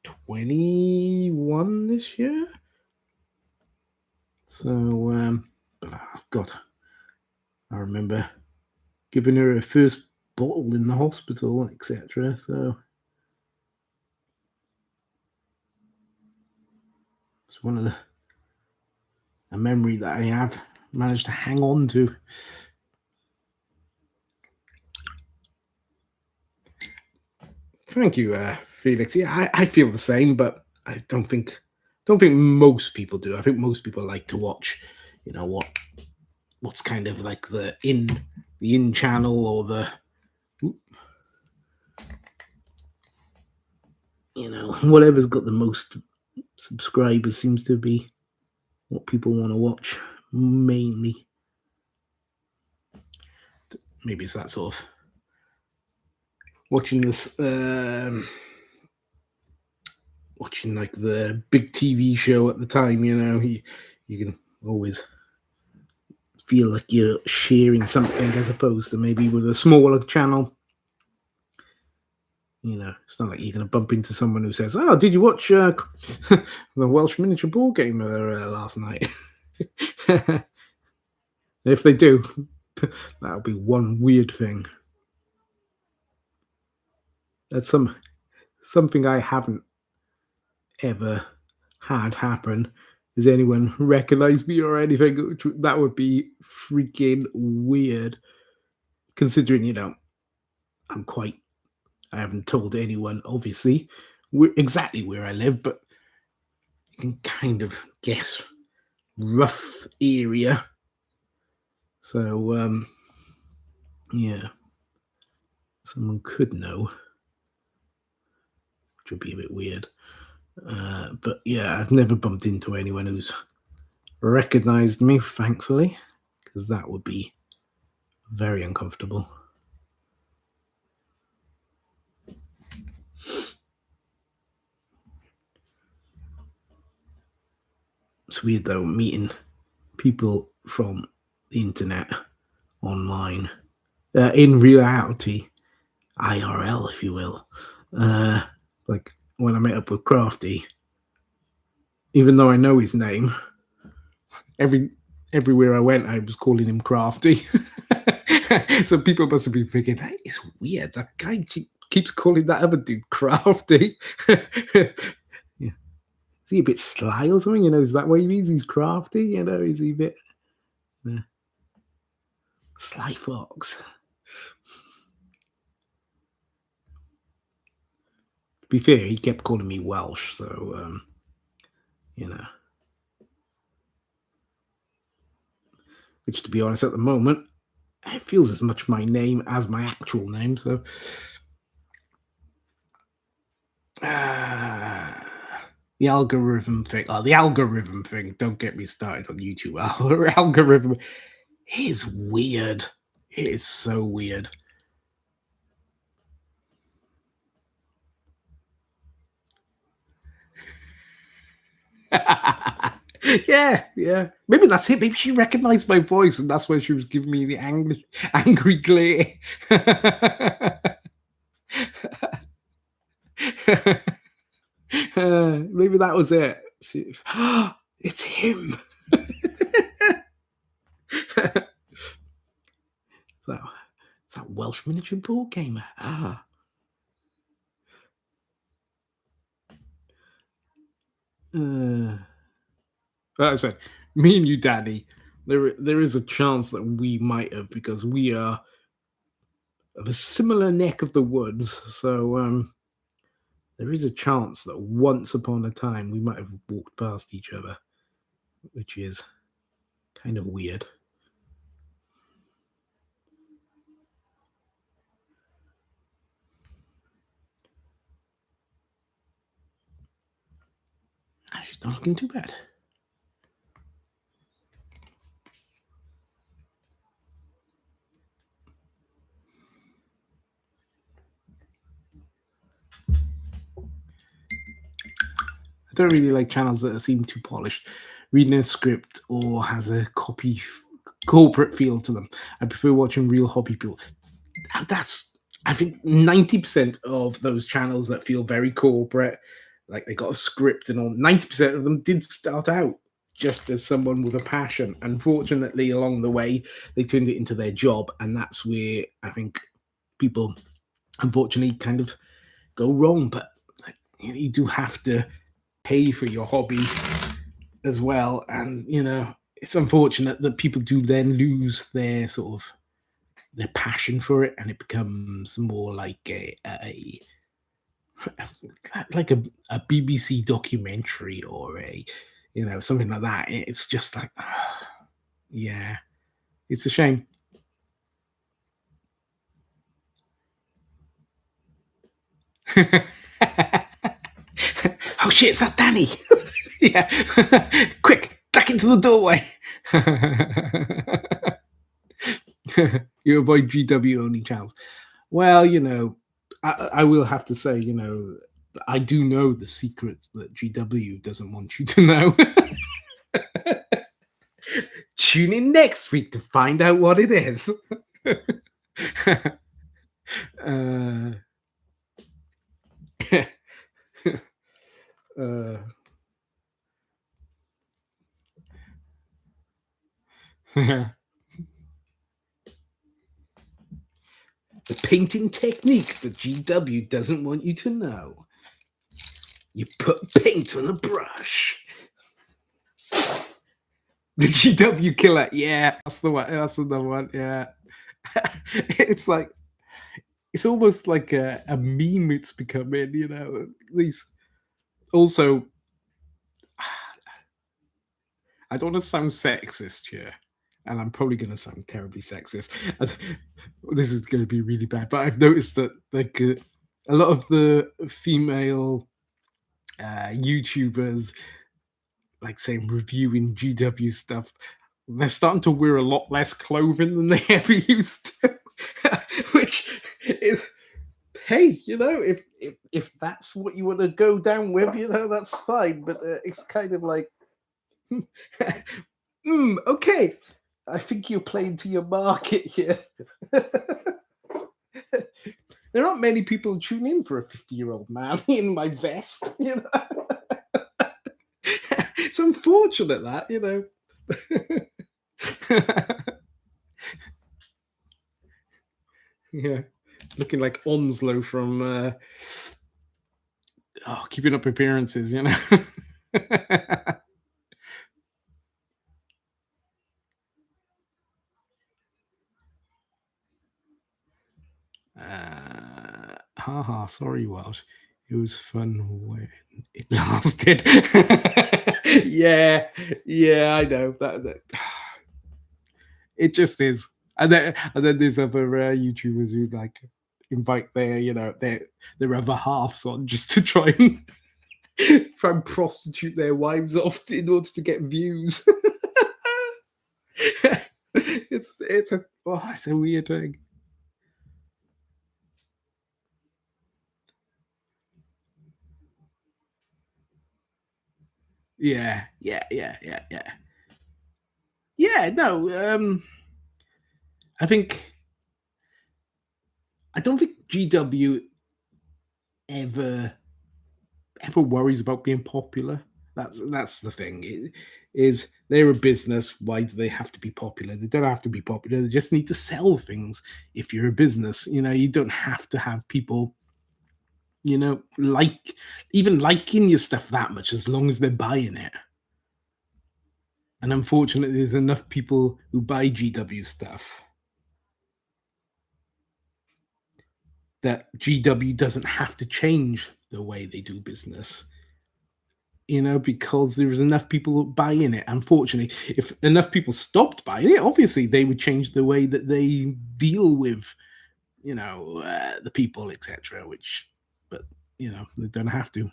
21 this year. So, but God, I remember giving her first bottle in the hospital, etc. So it's one of a memory that I have managed to hang on to. Thank you, Felix. Yeah, I feel the same, but I don't think most people do. I think most people like to watch, what's kind of like the in channel or the whatever's got the most subscribers seems to be what people want to watch mainly. Maybe it's that sort of watching this watching like the big TV show at the time, you can always feel like you're sharing something as opposed to maybe with a smaller channel. It's not like you're going to bump into someone who says, "Oh, did you watch the Welsh miniature ball game last night?" If they do, that'll be one weird thing. That's something I haven't ever had happen. Does anyone recognize me or anything? That would be freaking weird. Considering, I haven't told anyone, obviously, exactly where I live, but you can kind of guess rough area. So, yeah, someone could know, which would be a bit weird. But yeah, I've never bumped into anyone who's recognized me, thankfully, because that would be very uncomfortable. It's weird though, meeting people from the internet online, in reality, IRL, if you will. Like when I met up with Crafty, even though I know his name, everywhere I went, I was calling him Crafty. So people must have been thinking, that is weird. That guy keeps calling that other dude Crafty. Yeah. Is he a bit sly or something? Is that what he means? He's crafty? Is he a bit sly fox? To be fair, he kept calling me Welsh, so which, to be honest, at the moment, it feels as much my name as my actual name. So, the algorithm thing. Oh, the algorithm thing. Don't get me started on YouTube. Algorithm is weird. It is so weird. Yeah. Maybe that's it. Maybe she recognized my voice, and that's why she was giving me the angry glare. Maybe that was it. It's him. So, it's that Welsh miniature ball gamer. Like I said, me and you, Danny, there is a chance that we might have, because we are of a similar neck of the woods. So there is a chance that once upon a time we might have walked past each other, which is kind of weird. Not looking too bad. I don't really like channels that seem too polished, reading a script or has a corporate feel to them. I prefer watching real hobby people. And that's, I think, 90% of those channels that feel very corporate, like they got a script and all. 90% of them did start out just as someone with a passion. Unfortunately, along the way, they turned it into their job, and that's where I think people, unfortunately, kind of go wrong. But like, you do have to pay for your hobby as well, and it's unfortunate that people do then lose their sort of their passion for it, and it becomes more like a like a BBC documentary or a something like that. It's just like yeah, it's a shame. Oh shit, is that Danny? Yeah. Quick, duck into the doorway. You avoid GW only channels. Well, I will have to say, I do know the secret that GW doesn't want you to know. Tune in next week to find out what it is. uh, uh, the painting technique that GW doesn't want you to know. You put paint on a brush. The GW killer. Yeah, that's the one. That's another one. Yeah. It's like, it's almost like a meme it's becoming, These also, I don't want to sound sexist here, and I'm probably going to sound terribly sexist. This is going to be really bad, but I've noticed that like a lot of the female YouTubers, like saying reviewing GW stuff, they're starting to wear a lot less clothing than they ever used to, which is, hey, if that's what you want to go down with, that's fine. But it's kind of like, okay, I think you're playing to your market here. There aren't many people tune in for a 50-year-old man in my vest, It's unfortunate that, Yeah, looking like Onslow from Keeping Up Appearances, Haha, sorry, Welsh. It was fun when it lasted. Yeah, yeah, I know that it just is. And then there's other YouTubers who like invite their other halves on just to try and prostitute their wives off in order to get views. It's a weird thing. Yeah, yeah, yeah, yeah, yeah. Yeah, no, I think I don't think GW ever ever worries about being popular. That's the thing. Is they're a business. Why do they have to be popular? They don't have to be popular. They just need to sell things. If you're a business, you don't have to have people, like even liking your stuff that much as long as they're buying it. And unfortunately, there's enough people who buy GW stuff that GW doesn't have to change the way they do business. Because there's enough people buying it. Unfortunately, if enough people stopped buying it, obviously they would change the way that they deal with, the people, etc. But they don't have to.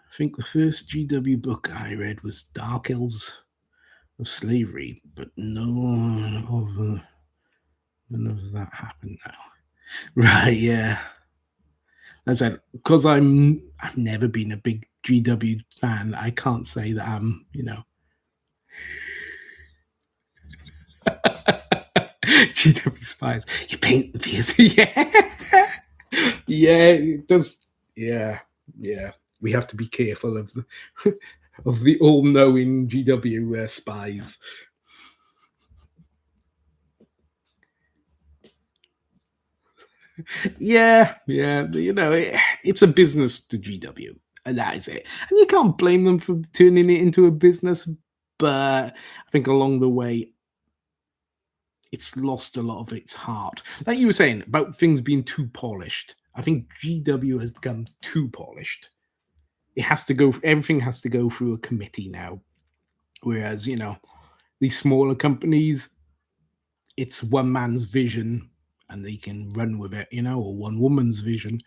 I think the first GW book I read was Dark Elves of Slavery, but none of that happened now. Right, yeah. As I said, because I've never been a big GW fan, I can't say that I'm, GW spies. You paint the theater, yeah. Yeah, it does. Yeah, yeah. We have to be careful of the all-knowing GW spies. Yeah, yeah. It's a business to GW, and that is it. And you can't blame them for turning it into a business. But I think along the way, it's lost a lot of its heart. Like you were saying about things being too polished. I think GW has become too polished. It has to go. Everything has to go through a committee now. Whereas these smaller companies, it's one man's vision, and they can run with it. Or one woman's vision.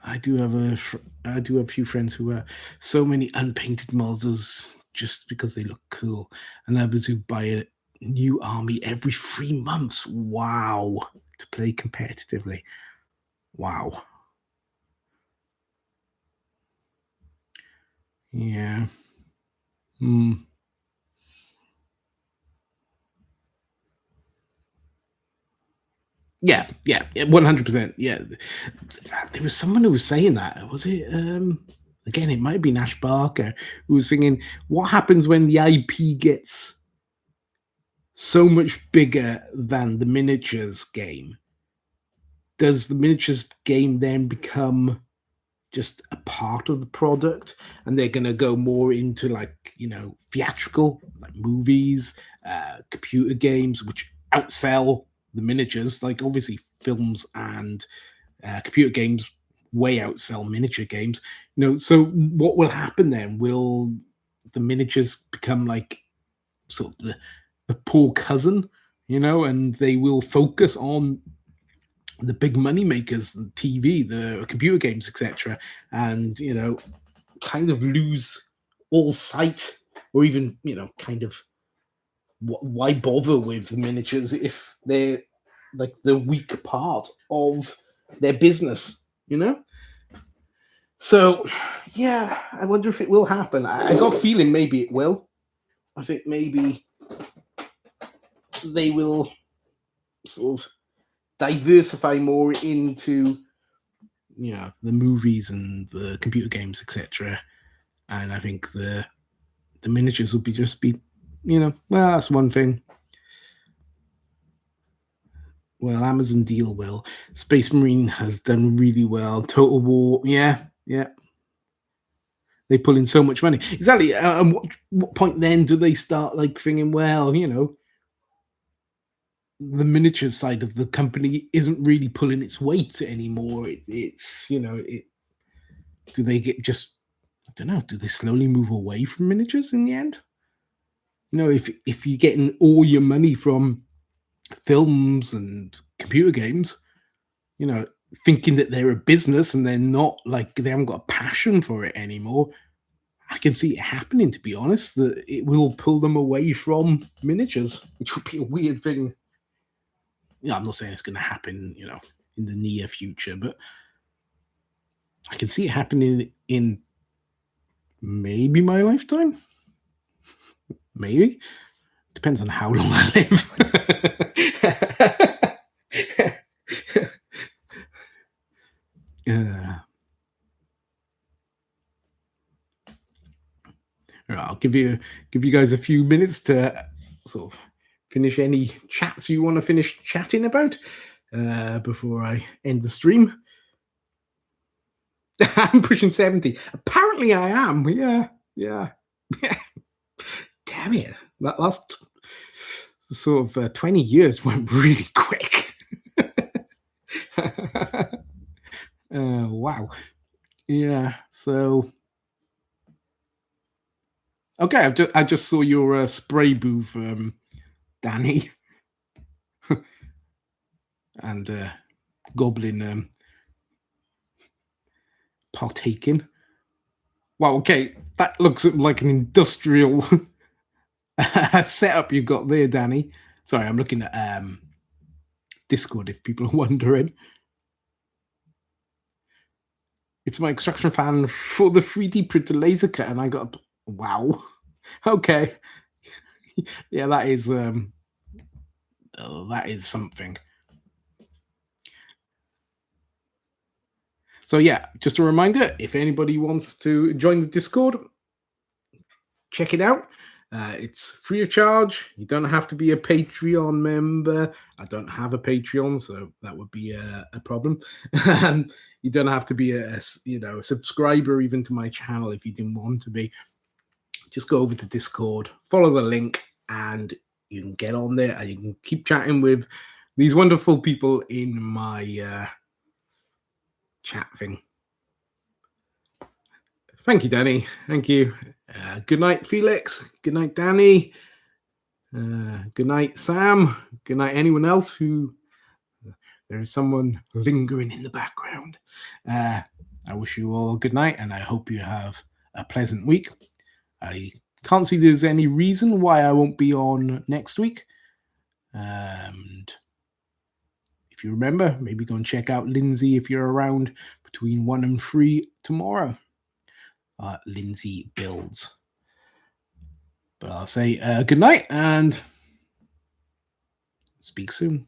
I do have a few friends who wear so many unpainted models just because they look cool, and others who buy a new army every 3 months. Wow, to play competitively. Wow. Yeah. Mm. Yeah, yeah, 100%. Yeah, there was someone who was saying that. Was it? Again, it might have been Ash Barker who was thinking, what happens when the IP gets so much bigger than the miniatures game? Does the miniatures game then become just a part of the product, and they're going to go more into like theatrical, like movies, computer games, which outsell the miniatures? Like obviously films and computer games way outsell miniature games. So what will happen then? Will the miniatures become like sort of the poor cousin, and they will focus on the big money makers, the TV, the computer games, etc., and kind of lose all sight, or even kind of why bother with miniatures if they're like the weak part of their business, So, yeah, I wonder if it will happen. I got a feeling maybe it will. I think maybe they will sort of diversify more into the movies and the computer games, etc. And I think the miniatures will be well, that's one thing. Well, Amazon deal well. Space Marine has done really well. Total War, yeah, yeah. They pull in so much money. Exactly. And what point then do they start like thinking, well, the miniature side of the company isn't really pulling its weight anymore. It's do they get just I don't know? Do they slowly move away from miniatures in the end? If you're getting all your money from films and computer games, you know, thinking that they're a business and they're not like they haven't got a passion for it anymore. I can see it happening, to be honest, that it will pull them away from miniatures, which would be a weird thing. I'm not saying it's going to happen, in the near future, but I can see it happening in maybe my lifetime. Maybe. Depends on how long I live. uh, I'll give you guys a few minutes to sort of finish any chats you want to finish chatting about before I end the stream. I'm pushing 70. Apparently, I am. Yeah, yeah. Damn it! That last sort of 20 years went really quick. Wow. Yeah. So okay, I just saw your spray booth, Danny. and Goblin partaking. Wow, okay, that looks like an industrial setup you've got there, Danny. Sorry, I'm looking at Discord if people are wondering. It's my extraction fan for the 3D printer laser cut, and I got wow. Okay, yeah, that is something. So yeah, just a reminder: if anybody wants to join the Discord, check it out. It's free of charge. You don't have to be a Patreon member. I don't have a Patreon, so that would be a problem. You don't have to be a subscriber even to my channel if you didn't want to be. Just go over to Discord, follow the link, and you can get on there and you can keep chatting with these wonderful people in my chat thing. Thank you, Danny. Thank you. Good night, Felix. Good night, Danny. Good night, Sam. Good night, anyone else who... there is someone lingering in the background. I wish you all a good night, and I hope you have a pleasant week. I can't see there's any reason why I won't be on next week. And if you remember, maybe go and check out Lindsay if you're around between 1 and 3 tomorrow. Lindsay Builds. But I'll say good night and speak soon.